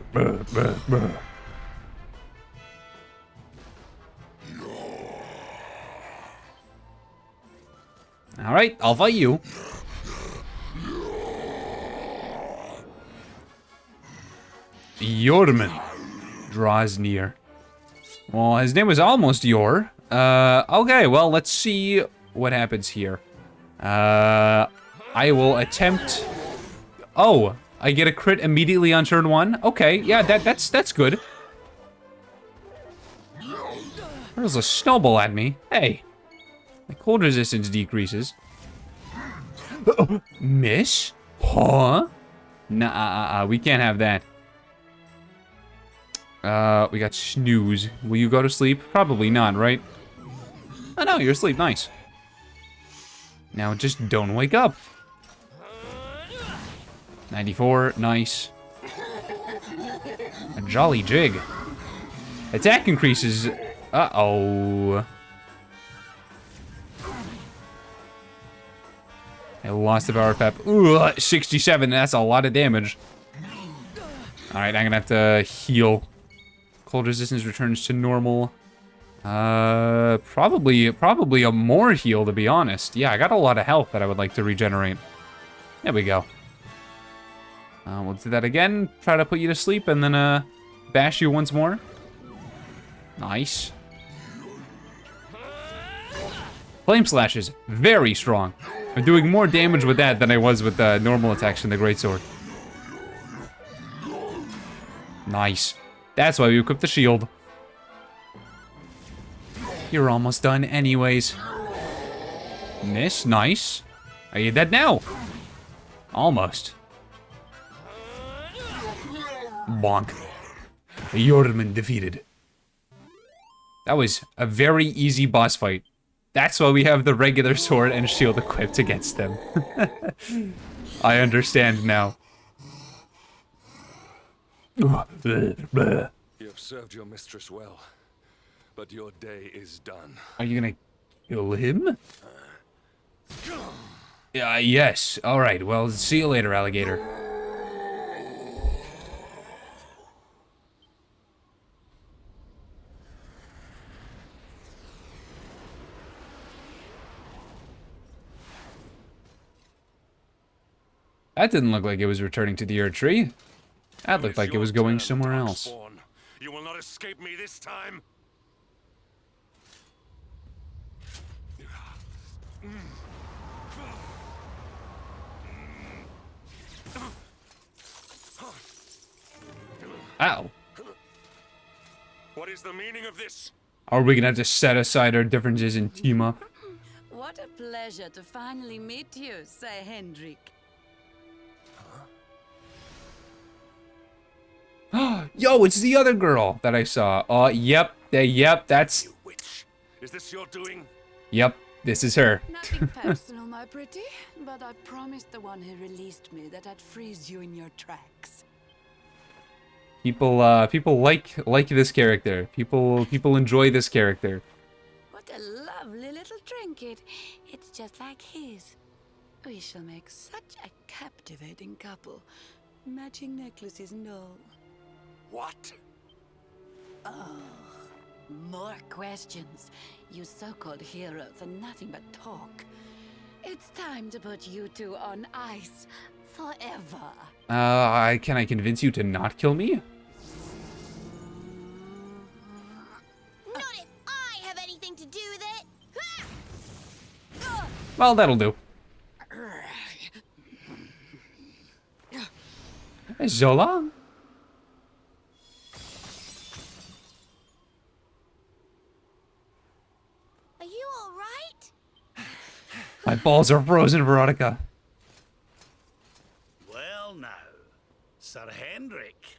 right, I'll fight you. Yorman draws near. Well, his name was almost Yor. Okay, well, let's see what happens here. I will attempt... Oh, I get a crit immediately on turn 1? Okay, yeah, that's good. There's a snowball at me. Hey. My cold resistance decreases. Miss? Huh? Nah, we can't have that. We got snooze. Will you go to sleep? Probably not, right? No, you're asleep. Nice. Now just don't wake up. 94. Nice. A jolly jig. Attack increases. Uh-oh. I lost the power pep. Ooh, 67. That's a lot of damage. Alright, I'm gonna have to heal. Cold resistance returns to normal. Probably a more heal, to be honest. Yeah, I got a lot of health that I would like to regenerate. There we go. We'll do that again. Try to put you to sleep and then, bash you once more. Nice. Flame Slash is very strong. I'm doing more damage with that than I was with the normal attacks from the Greatsword. Nice. That's why we equipped the shield. You're almost done anyways. Miss, nice. Are you dead now? Almost. Bonk. Yorman defeated. That was a very easy boss fight. That's why we have the regular sword and shield equipped against them. I understand now. You have served your mistress well, but your day is done. Are you gonna kill him? Yes. Alright, well, see you later, alligator. That didn't look like it was returning to the Earth Tree. That looked like it was going somewhere else. You will not escape me this time. Ow. What is the meaning of this? Are we gonna have to set aside our differences and team up? What a pleasure to finally meet you, Sir Hendrik. Yo, it's the other girl that I saw. Yep, that's... You witch. Is this your doing? Yep, this is her. Nothing personal, my pretty, but I promised the one who released me that I'd freeze you in your tracks. People like this character. People enjoy this character. What a lovely little trinket. It's just like his. We shall make such a captivating couple. Matching necklaces and all. What? Oh, more questions. You so-called heroes are nothing but talk. It's time to put you two on ice forever. Can I convince you to not kill me? Not if I have anything to do with it. Well, that'll do. So long. Are you all right? My balls are frozen, Veronica. Well now, Sir Hendrik,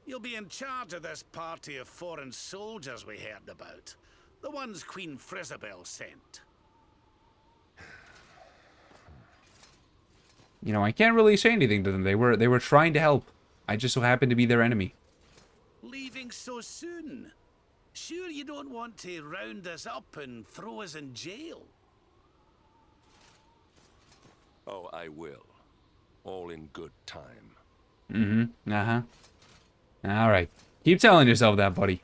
you'll be in charge of this party of foreign soldiers we heard about. The ones Queen Frisabel sent. You know, I can't really say anything to them. They were trying to help. I just so happened to be their enemy. Leaving so soon? Sure you don't want to round us up and throw us in jail? Oh, I will. All in good time. Mm-hmm. Uh-huh. Alright. Keep telling yourself that, buddy.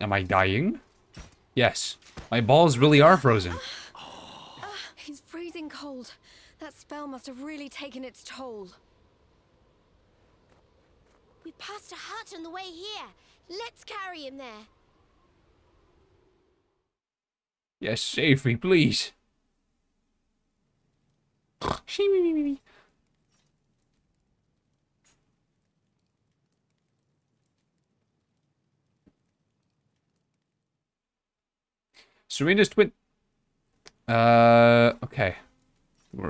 Am I dying? Yes. My balls really are frozen. He's freezing cold. That spell must have really taken its toll. We passed a hut on the way here. Let's carry him there. Yes, save me, please. Serena's twin. Okay.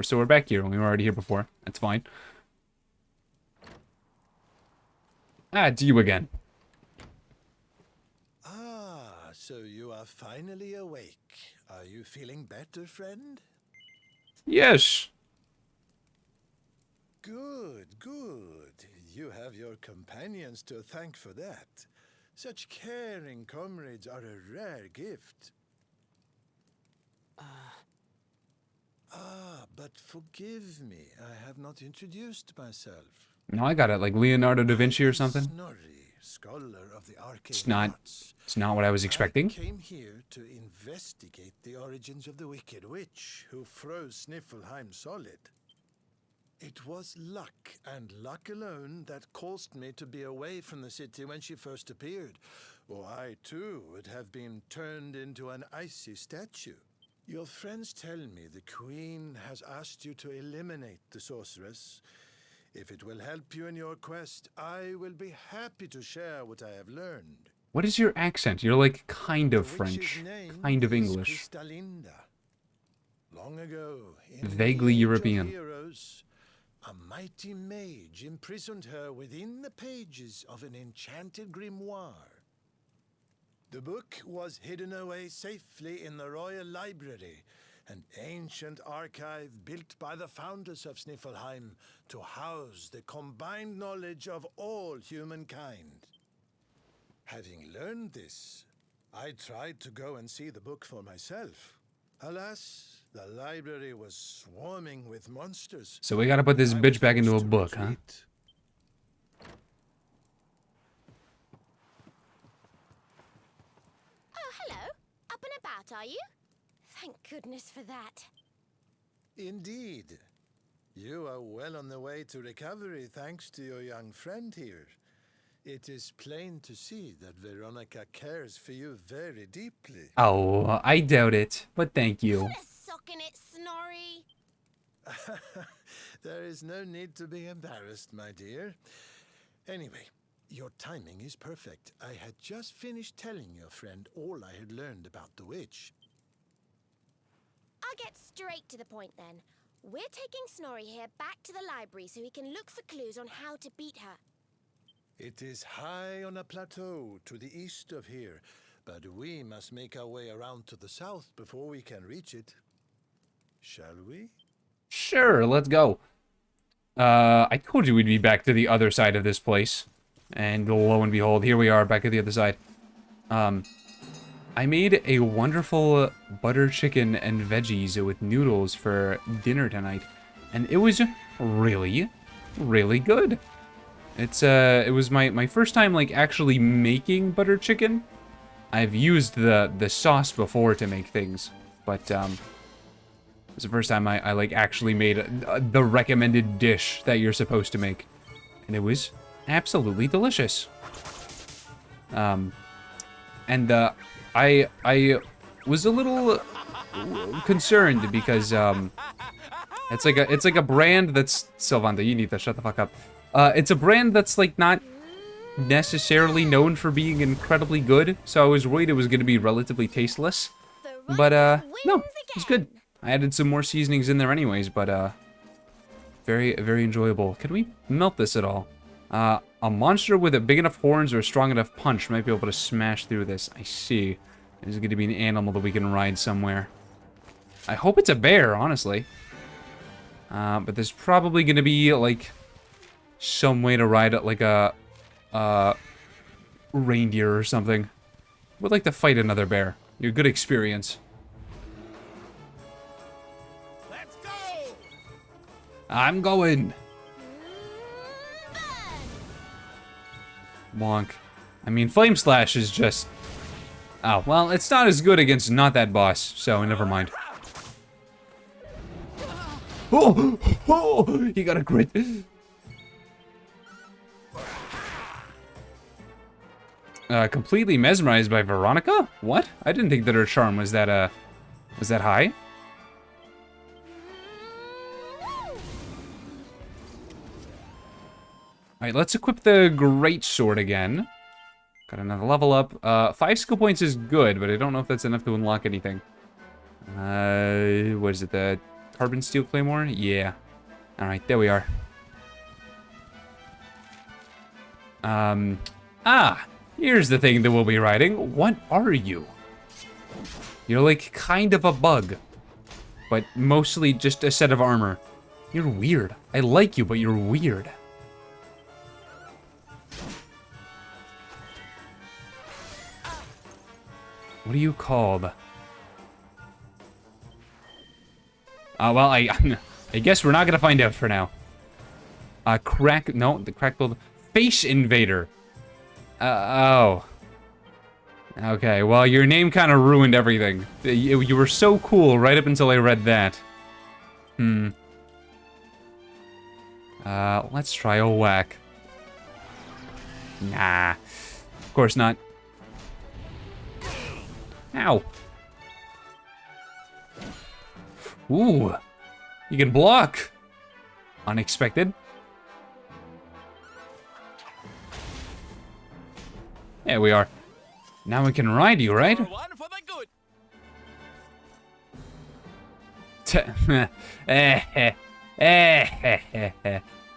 So we're back here. We were already here before. That's fine. Ah, it's you again. So you are finally awake. Are you feeling better, friend? Yes. Good, good. You have your companions to thank for that. Such caring comrades are a rare gift. But forgive me, I have not introduced myself. No, I got it. Like Leonardo da Vinci or something. Snorri, scholar of the arcane It's not. arts. It's not what I was I expecting. came here to investigate the origins of the wicked witch who froze Sniffelheim solid. It was luck, and luck alone, that caused me to be away from the city when she first appeared, or I too would have been turned into an icy statue. Your friends tell me the Queen has asked you to eliminate the sorceress. If it will help you in your quest, I will be happy to share what I have learned. What is your accent? You're like kind of The French, witch's name kind of is English, Crystalinda. Long ago, in vaguely the Age of European. Heroes, a mighty mage imprisoned her within the pages of an enchanted grimoire. The book was hidden away safely in the Royal Library, an ancient archive built by the founders of Sniffelheim to house the combined knowledge of all humankind. Having learned this, I tried to go and see the book for myself. Alas, the library was swarming with monsters. So we gotta put this I was bitch back into a forced to book, huh? retreat. Oh, hello. Up and about, are you? Thank goodness for that. Indeed. You are well on the way to recovery thanks to your young friend here. It is plain to see that Veronica cares for you very deeply. Oh, I doubt it, but thank you. Put a sock in it, Snorri. There is no need to be embarrassed, my dear. Anyway, your timing is perfect. I had just finished telling your friend all I had learned about the witch. I'll get straight to the point then. We're taking Snorri here back to the library so he can look for clues on how to beat her. It is high on a plateau to the east of here, but we must make our way around to the south before we can reach it. Shall we? Sure, let's go. I told you we'd be back to the other side of this place. And lo and behold, here we are back at the other side. I made a wonderful butter chicken and veggies with noodles for dinner tonight. And it was really, really good. It was my first time, like, actually making butter chicken. I've used the sauce before to make things, but, it was the first time I like, actually made the recommended dish that you're supposed to make. And it was absolutely delicious. And, I was a little concerned because, it's like a brand that's... Sylvanda, you need to shut the fuck up. It's a brand that's, like, not necessarily known for being incredibly good, so I was worried it was going to be relatively tasteless. But, no, it's good. I added some more seasonings in there anyways, but, very, very enjoyable. Can we melt this at all? A monster with a big enough horns or a strong enough punch might be able to smash through this. I see. There's going to be an animal that we can ride somewhere. I hope it's a bear, honestly. But there's probably going to be, like, some way to ride it, like a reindeer or something. Would like to fight another bear. You're a good experience. Let's go! I'm going. Bonk. I mean, Flame Slash is just... Oh, well, it's not as good against not that boss, so never mind. Oh! Oh! He got a crit. Completely mesmerized by Veronica? What? I didn't think that her charm was that high. Alright, let's equip the Great Sword again. Got another level up. 5 skill points is good, but I don't know if that's enough to unlock anything. What is it, the Carbon Steel Claymore? Yeah. Alright, there we are. Here's the thing that we'll be riding. What are you? You're like kind of a bug, but mostly just a set of armor. You're weird. I like you, but you're weird. What are you called? Well, I guess we're not gonna find out for now. No, the crack build. Face Invader. Oh. Okay, well, your name kind of ruined everything. You were so cool right up until I read that. Let's try a whack. Nah. Of course not. Ow. Ooh. You can block. Unexpected. There we are. Now we can ride you, right?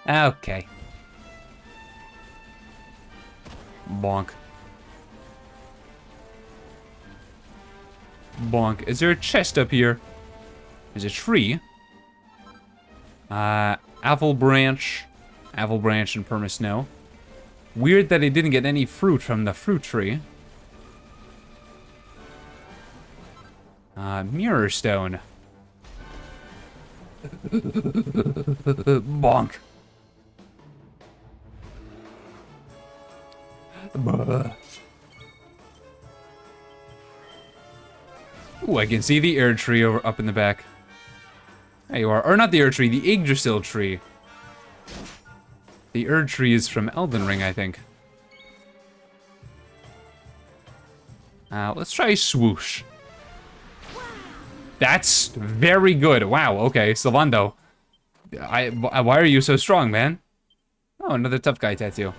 Okay. Bonk. Bonk. Is there a chest up here? There's a tree. Apple branch and perma snow. Weird that I didn't get any fruit from the fruit tree. Mirror stone. Bonk. Ooh, I can see the air tree up in the back. There you are. Or not the air tree, the Yggdrasil tree. The Erd tree is from Elden Ring, I think. Let's try swoosh. That's very good. Wow, okay, Sylvando. Why are you so strong, man? Oh, another tough guy tattoo.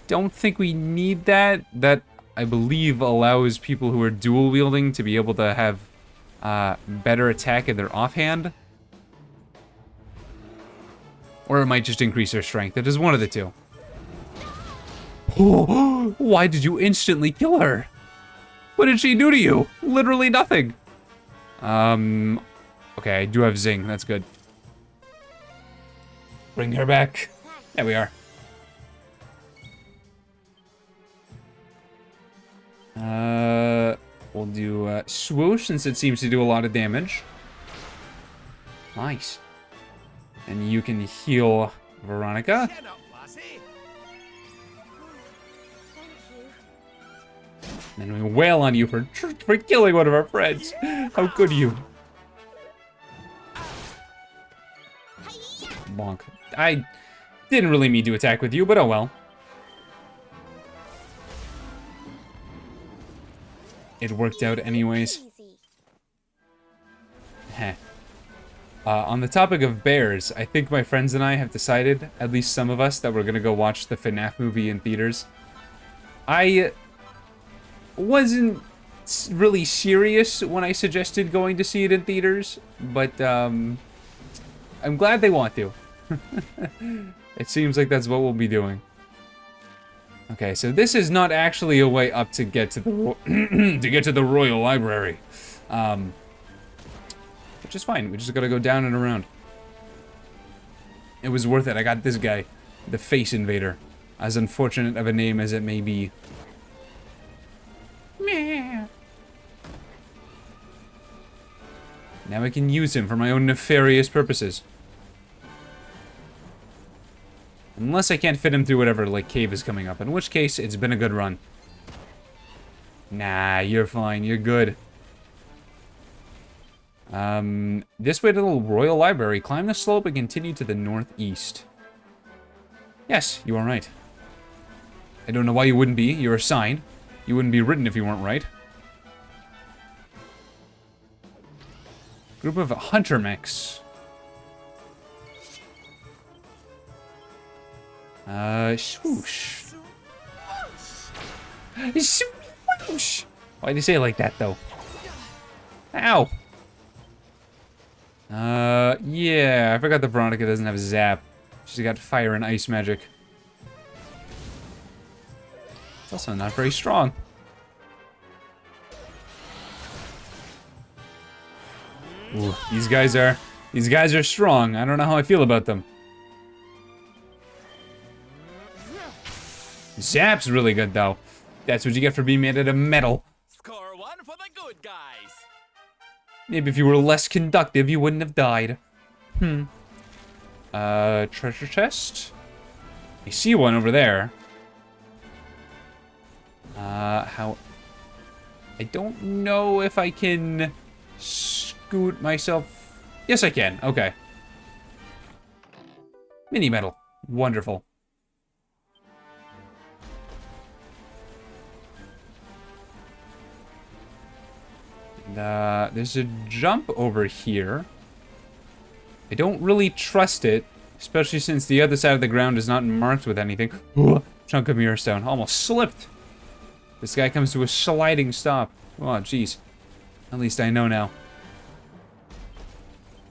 Don't think we need that. That, I believe, allows people who are dual wielding to be able to have better attack in their offhand. Or it might just increase their strength. It is one of the two. Oh, why did you instantly kill her? What did she do to you? Literally nothing. Okay, I do have Zing. That's good. Bring her back. There we are. We'll do swoosh since it seems to do a lot of damage. Nice. And you can heal Veronica. And we wail on you for killing one of our friends. How could you? Bonk. I didn't really mean to attack with you, but oh well. It worked out anyways. Heh. On the topic of bears, I think my friends and I have decided, at least some of us, that we're gonna go watch the FNAF movie in theaters. I wasn't really serious when I suggested going to see it in theaters, but I'm glad they want to. It seems like that's what we'll be doing. Okay, so this is not actually a way up to get to the to get to the Royal Library. Which is fine. We just gotta go down and around. It was worth it. I got this guy, the Face Invader. As unfortunate of a name as it may be. Meh. Now I can use him for my own nefarious purposes. Unless I can't fit him through whatever, like, cave is coming up. In which case, it's been a good run. Nah, you're fine. You're good. This way to the Royal Library. Climb the slope and continue to the northeast. Yes, you are right. I don't know why you wouldn't be. You're a sign. You wouldn't be written if you weren't right. Group of hunter mechs. Swoosh. Swoosh. Why'd you say it like that, though? Ow. Yeah, I forgot that Veronica doesn't have zap. She's got fire and ice magic. It's also not very strong. Ooh, these guys are strong. I don't know how I feel about them. Zap's really good though. That's what you get for being made out of metal. Score one for the good guys. Maybe if you were less conductive, you wouldn't have died. Treasure chest? I see one over there. How... I don't know if I can scoot myself... Yes, I can. Okay. Mini metal. Wonderful. There's a jump over here. I don't really trust it, especially since the other side of the ground is not marked with anything. Ooh, chunk of mirror stone. Almost slipped. This guy comes to a sliding stop. Oh, jeez. At least I know now.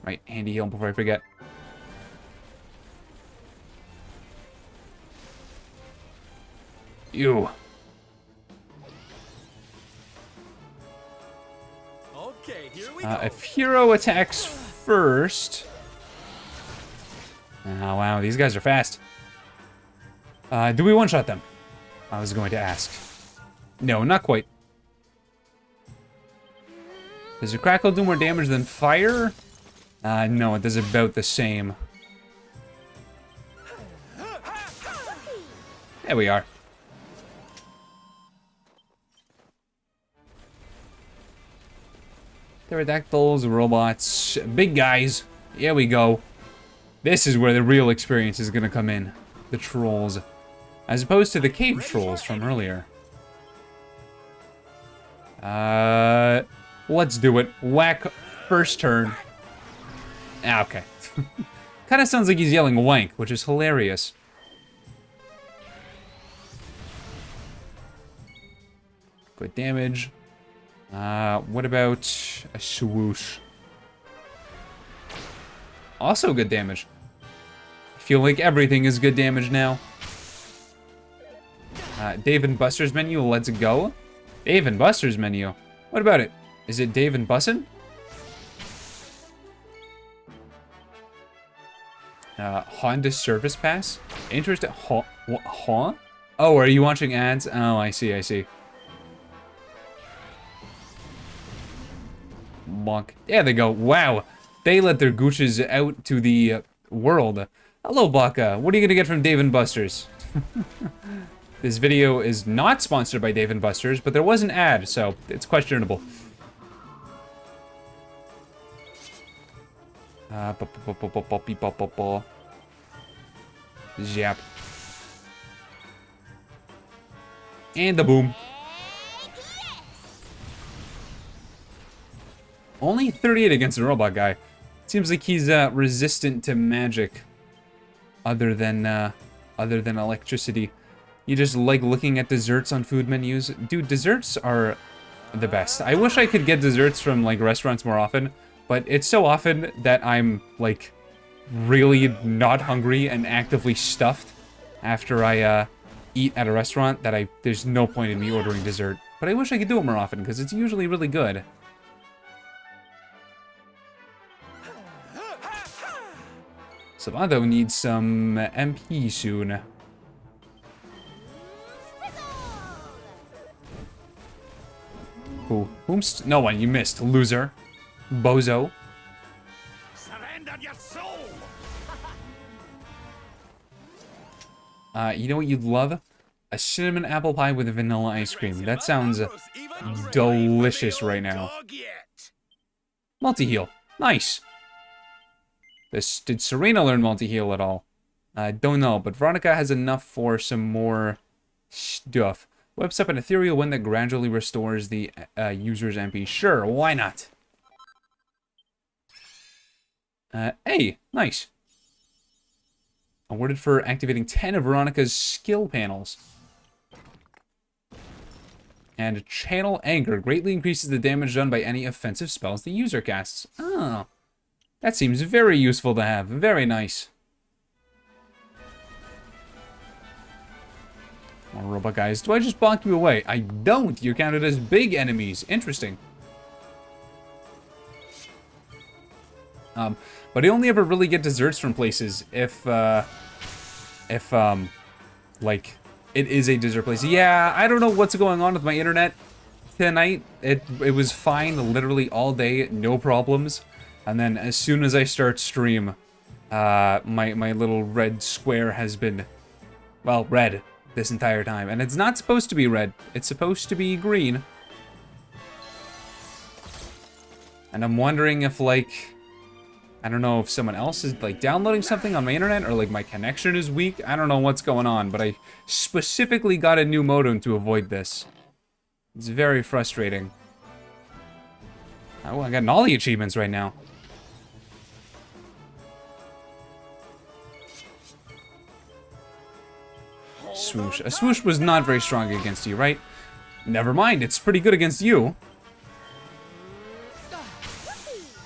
Right, handy heal before I forget. Ew. Okay, here we go. If hero attacks first... Oh, wow, these guys are fast. Do we one-shot them? I was going to ask. No, not quite. Does a crackle do more damage than fire? No, it does about the same. There we are. Pterodactyls, robots, big guys. Here we go. This is where the real experience is gonna come in. The trolls. As opposed to the cave trolls from earlier. Let's do it. Whack first turn. Ah, okay. Kind of sounds like he's yelling wank, which is hilarious. Good damage. What about a swoosh? Also good damage. I feel like everything is good damage now. Dave and Buster's menu, let's go. Dave and Buster's menu. What about it? Is it Dave and Bussin'? Honda Service Pass? Interesting. Huh? Oh, are you watching ads? Oh, I see, I see. Bonk. There they go. Wow. They let their gooches out to the world. Hello, Baka. What are you gonna get from Dave and Buster's? This video is not sponsored by Dave & Buster's, but there was an ad, so it's questionable. Zap. And the boom. Only 38 against the robot guy. Seems like he's resistant to magic, other than electricity. You just like looking at desserts on food menus. Dude, desserts are the best. I wish I could get desserts from like restaurants more often, but it's so often that I'm like really not hungry and actively stuffed after I eat at a restaurant that there's no point in me ordering dessert. But I wish I could do it more often because it's usually really good. Savado needs some MP soon. Who? No one. You missed, loser. Bozo. Surrender your soul. You know what you'd love? A cinnamon apple pie with vanilla ice cream. That sounds delicious right now. Multi-heal. Nice. Did Serena learn multi-heal at all? I don't know, but Veronica has enough for some more stuff. Whips up an ethereal wind that gradually restores the user's MP. Sure, why not? Hey, nice. Awarded for activating 10 of Veronica's skill panels. And Channel Anger greatly increases the damage done by any offensive spells the user casts. Oh, that seems very useful to have. Very nice. More robot guys. Do I just bonk you away? I don't. You're counted as big enemies. Interesting. But I only ever really get desserts from places if like, it is a dessert place. Yeah, I don't know what's going on with my internet tonight. It was fine literally all day, no problems. And then as soon as I start stream, my little red square has been, well, red this entire time. And it's not supposed to be red. It's supposed to be green. And I'm wondering if, like, I don't know if someone else is, like, downloading something on my internet or, like, my connection is weak. I don't know what's going on, but I specifically got a new modem to avoid this. It's very frustrating. Oh, I got all the achievements right now. Swoosh. A swoosh was not very strong against you, right? Never mind, it's pretty good against you.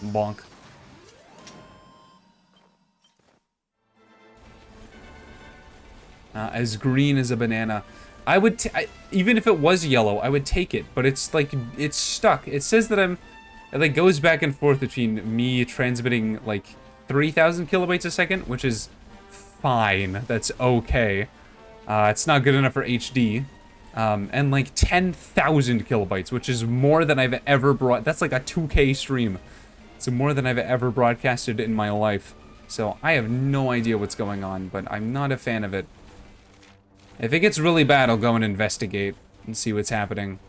Bonk. As green as a banana. I would, even if it was yellow, I would take it, but it's like, it's stuck. It says that it like goes back and forth between me transmitting like 3,000 kilobytes a second, which is fine. That's okay. It's not good enough for HD. And like 10,000 kilobytes, which is more than I've ever brought. That's like a 2K stream. It's more than I've ever broadcasted in my life. So I have no idea what's going on, but I'm not a fan of it. If it gets really bad, I'll go and investigate and see what's happening.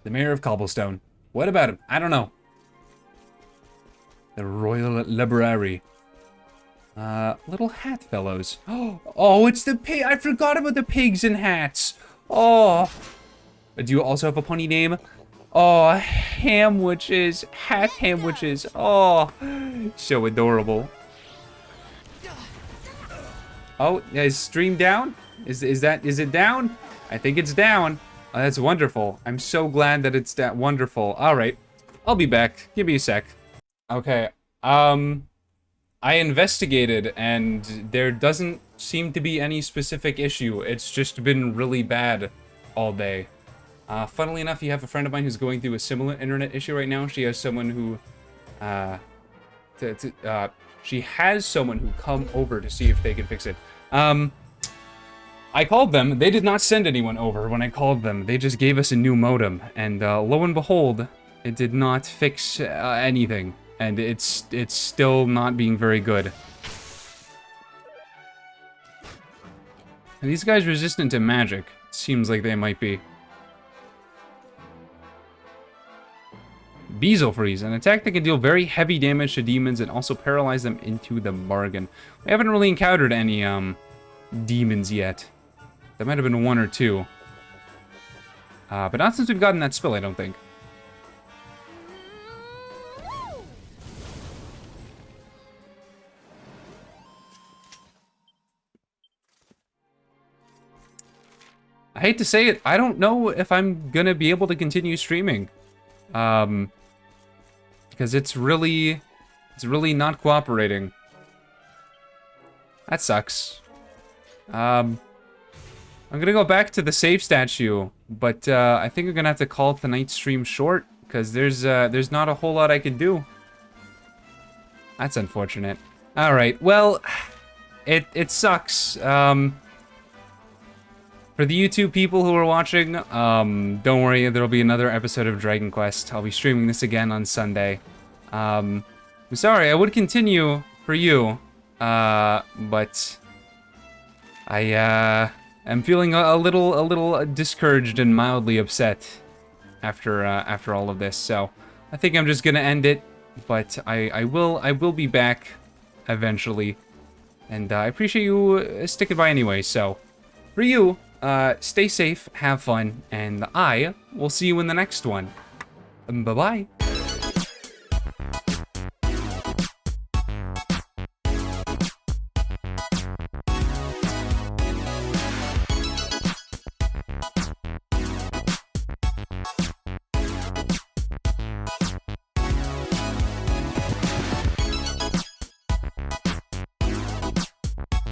The Mayor of Cobblestone. What about him? I don't know. The Royal Library. Little hat fellows. Oh, it's the pig. I forgot about the pigs in hats. Oh. Do you also have a pony name? Oh, hamwitches. Hat hamwitches. Oh, so adorable. Oh, is stream down? Is it down? I think it's down. Oh, that's wonderful. I'm so glad that it's that wonderful. All right, I'll be back. Give me a sec. Okay. I investigated, and there doesn't seem to be any specific issue. It's just been really bad all day. Funnily enough, you have a friend of mine who's going through a similar internet issue right now. She has someone who, she has someone who come over to see if they can fix it. I called them. They did not send anyone over when I called them. They just gave us a new modem, and lo and behold, it did not fix anything, and it's still not being very good. Are these guys resistant to magic? It seems like they might be. Beezle Freeze, an attack that can deal very heavy damage to demons and also paralyze them into the bargain. We haven't really encountered any demons yet. There might have been one or two. But not since we've gotten that spell, I don't think. I hate to say it, I don't know if I'm gonna be able to continue streaming. Because it's really not cooperating. That sucks. I'm gonna go back to the save statue, but I think I'm gonna have to call tonight's stream short because there's not a whole lot I can do. That's unfortunate. All right, well, it sucks. For the YouTube people who are watching, don't worry, there'll be another episode of Dragon Quest. I'll be streaming this again on Sunday. I'm sorry, I would continue for you, but I am feeling a little discouraged and mildly upset after all of this. So I think I'm just gonna end it, but I will be back eventually, and I appreciate you sticking by anyway. So for you. Stay safe, have fun, and I will see you in the next one. Bye-bye.